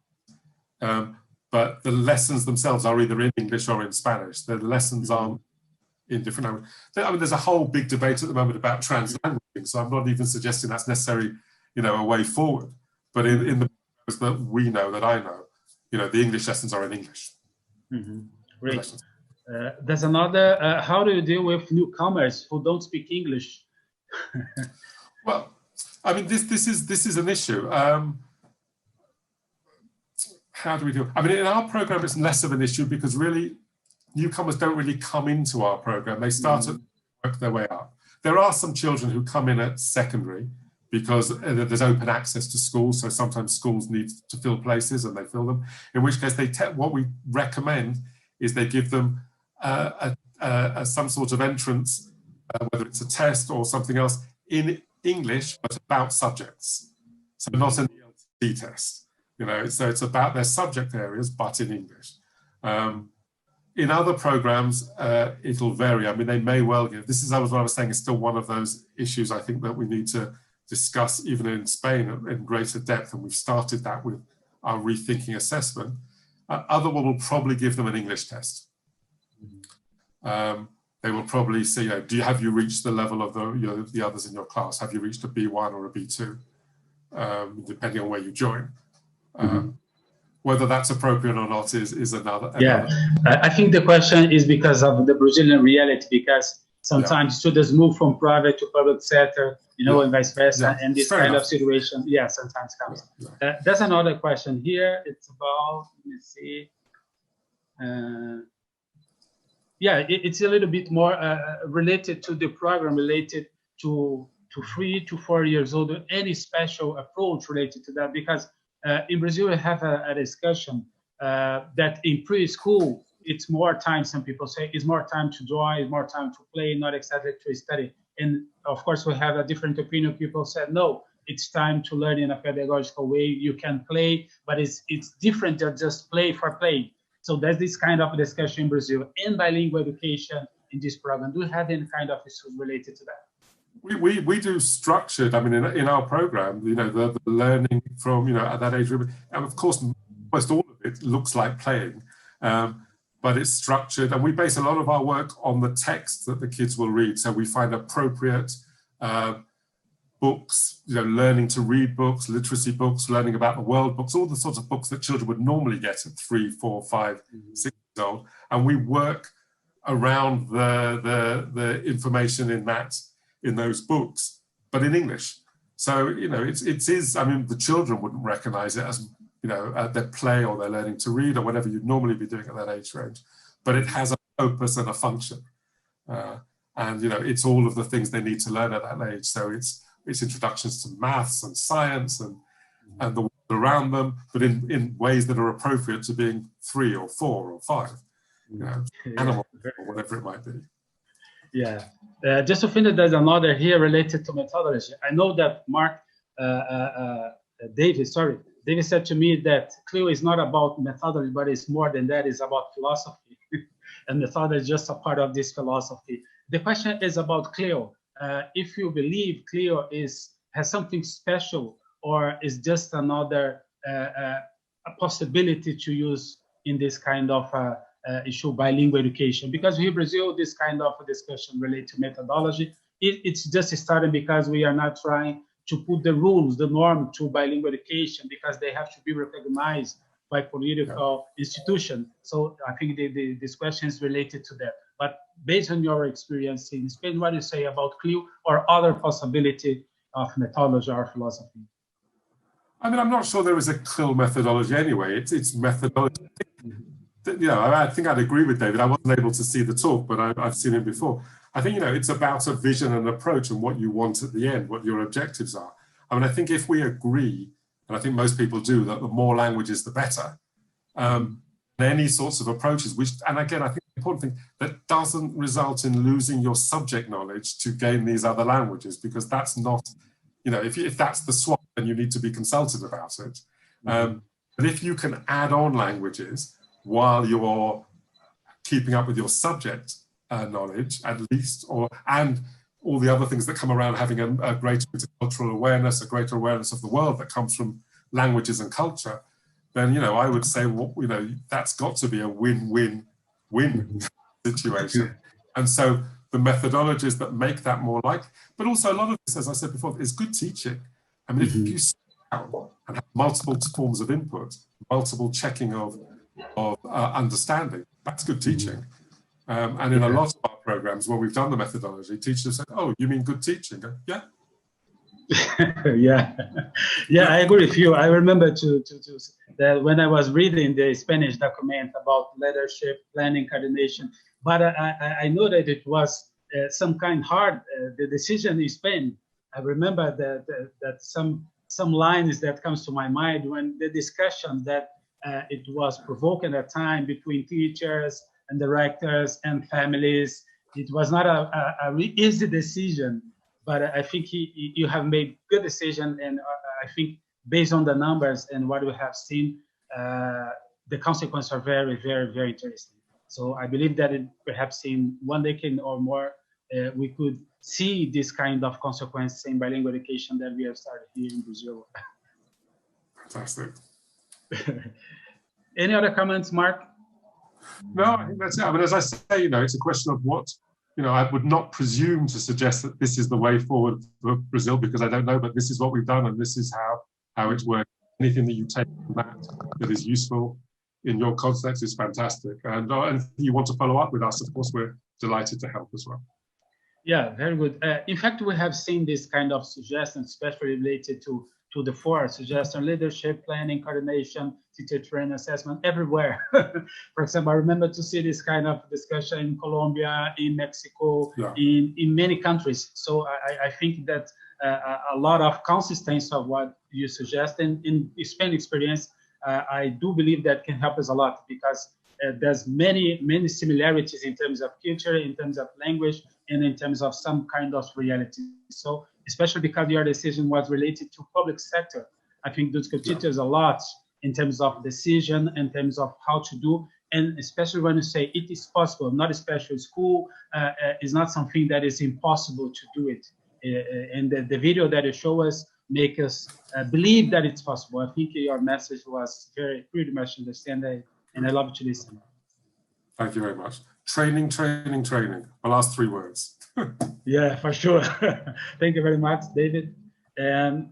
But the lessons themselves are either in English or in Spanish. The lessons aren't in different languages. I mean, there's a whole big debate at the moment about translanguaging, so I'm not even suggesting that's necessarily, you know, a way forward. But in the programs that we know, that I know, you know, the English lessons are in English. Great. There's another, how do you deal with newcomers who don't speak English? Well, I mean, this is an issue. How do we do it? I mean, in our program, it's less of an issue because really newcomers don't really come into our program. They start to work their way up. There are some children who come in at secondary because there's open access to schools. So sometimes schools need to fill places and they fill them, in which case what we recommend is they give them some sort of entrance, whether it's a test or something else in English, but about subjects. So not an ELT test. You know, so it's about their subject areas, but in English. In other programs, it'll vary. I mean, they may well give. This is what I was saying, is still one of those issues I think that we need to discuss even in Spain in greater depth, and we've started that with our rethinking assessment. Other one will probably give them an English test. They will probably say, have you reached the level of the others in your class? Have you reached a B1 or a B2? Depending on where you join. Whether that's appropriate or not is another. Yeah, I think the question is because of the Brazilian reality, because sometimes students move from private to public sector, you know, and vice versa, and this kind of situation, sometimes comes. There's another question here. It's about, let me see. It's a little bit more related to the program, related to 3 to 4 years old. Any special approach related to that? Because in Brazil, we have a discussion that in preschool, it's more time, some people say, it's more time to join, more time to play, not exactly to study. And of course, we have a different opinion. People said, no, it's time to learn in a pedagogical way. You can play, but it's different than just play for play. So there's this kind of discussion in Brazil. In bilingual education in this program, do you have any kind of issues related to that? We do structured, I mean, in our program, you know, the learning from, you know, at that age, and of course, almost all of it looks like playing, but it's structured, and we base a lot of our work on the text that the kids will read. So we find appropriate books, you know, learning to read books, literacy books, learning about the world books, all the sorts of books that children would normally get at 3, 4, 5, 6 years old, and we work around the information in those books, but in English. So, you know, it is, I mean, the children wouldn't recognize it as, you know, their play or their learning to read or whatever you'd normally be doing at that age range, but it has a purpose and a function. And, you know, it's all of the things they need to learn at that age. So it's introductions to maths and science and the world around them, but in ways that are appropriate to being 3 or 4 or 5, you know, animals or whatever it might be. Yeah, just to finish, there's another here related to methodology. I know that David said to me that CLIO is not about methodology, but it's more than that, it's about philosophy. And methodology is just a part of this philosophy. The question is about CLIO. If you believe CLIO has something special, or is just another a possibility to use in this kind of issue, bilingual education, because here in Brazil, this kind of discussion related to methodology, it's just starting because we are not trying to put the rules, the norm to bilingual education, because they have to be recognized by political institution. So I think this question is related to that. But based on your experience in Spain, what do you say about CLIO or other possibility of methodology or philosophy? I mean, I'm not sure there is a CLIO methodology anyway. It's methodology. I think I'd agree with David. I wasn't able to see the talk, but I've seen it before. I think, it's about a vision and approach and what you want at the end, what your objectives are. I mean, I think if we agree, and I think most people do, that the more languages, the better, any sorts of approaches, and again, I think the important thing, that doesn't result in losing your subject knowledge to gain these other languages, because that's not, if that's the swap, then you need to be consulted about it. But if you can add on languages while you're keeping up with your subject knowledge, at least, and all the other things that come around having a greater cultural awareness, a greater awareness of the world that comes from languages and culture, then, I would say, that's got to be a win-win-win situation. And so the methodologies that make that more likely, but also a lot of this, as I said before, is good teaching. I mean, if you sit down and have multiple forms of input, multiple checking of understanding, that's good teaching. And in a lot of our programs where we've done the methodology, teachers say, "Oh, you mean good teaching?" Yeah. yeah, I agree with you. I remember that when I was reading the Spanish document about leadership, planning, coordination, but I know that it was some kind hard, the decision in Spain. I remember that some lines that comes to my mind when the discussion that it was provoked at that time between teachers and directors and families. It was not a easy decision, but I think you have made good decision, and I think based on the numbers and what we have seen, the consequences are very, very, very interesting. So I believe that perhaps in 1 decade or more, we could see this kind of consequence in bilingual education that we have started here in Brazil. Fantastic. Any other comments, Mark? No, I think that's it. I mean, as I say, it's a question of what, I would not presume to suggest that this is the way forward for Brazil, because I don't know, but this is what we've done and this is how it's worked. Anything that you take from that is useful in your context is fantastic. And if you want to follow up with us, of course, we're delighted to help as well. Yeah, very good. In fact, we have seen this kind of suggestions, especially related to the 4 suggestion: leadership, planning, coordination, teacher training, assessment, everywhere. For example, I remember to see this kind of discussion in Colombia, in Mexico, in many countries. So I think that a lot of consistency of what you suggest in Spain experience, I do believe that can help us a lot, because there's many similarities in terms of culture, in terms of language, and in terms of some kind of reality. So especially because your decision was related to public sector, I think this could teach us a lot in terms of decision, in terms of how to do, and especially when you say it is possible, not especially school is not something that is impossible to do it. And the video that you show us make us believe that it's possible. I think your message was pretty much understandable, and I love to listen. Thank you very much. Training, training, training. The last 3 words. Yeah, for sure. Thank you very much, David. And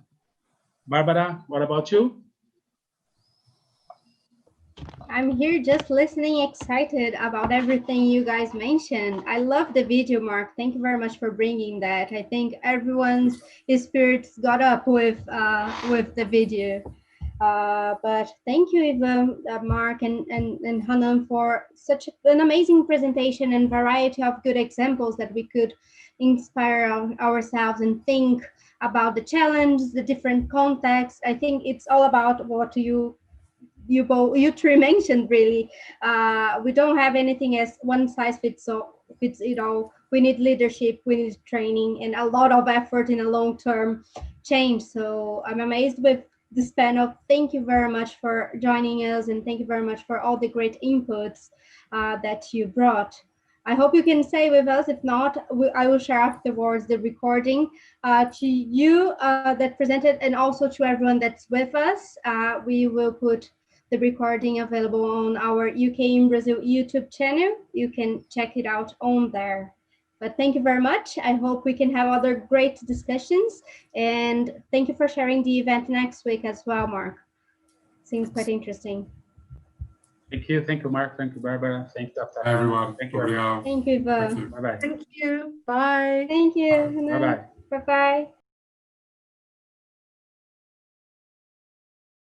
Barbara, what about you? I'm here just listening, excited about everything you guys mentioned. I love the video, Mark. Thank you very much for bringing that. I think everyone's spirits got up with the video. But thank you, Mark and Hanan, for such an amazing presentation and variety of good examples that we could inspire ourselves and think about the challenge, the different contexts. I think it's all about what you 3 mentioned, really. We don't have anything as one size fits it all. We need leadership, we need training, and a lot of effort in a long-term change. So I'm amazed with this panel. Thank you very much for joining us, and thank you very much for all the great inputs that you brought. I hope you can stay with us. If not, I will share afterwards the recording to you that presented, and also to everyone that's with us. We will put the recording available on our UK in Brazil YouTube channel. You can check it out on there. But thank you very much. I hope we can have other great discussions. And thank you for sharing the event next week as well, Mark. Seems quite interesting. Thank you, Mark. Thank you, Barbara. Thank you, Dr. Everyone. Thank you, everyone. Thank you, Ivan. Bye-bye. Thank you. Bye. Thank you, Hanan. Bye-bye. Bye-bye.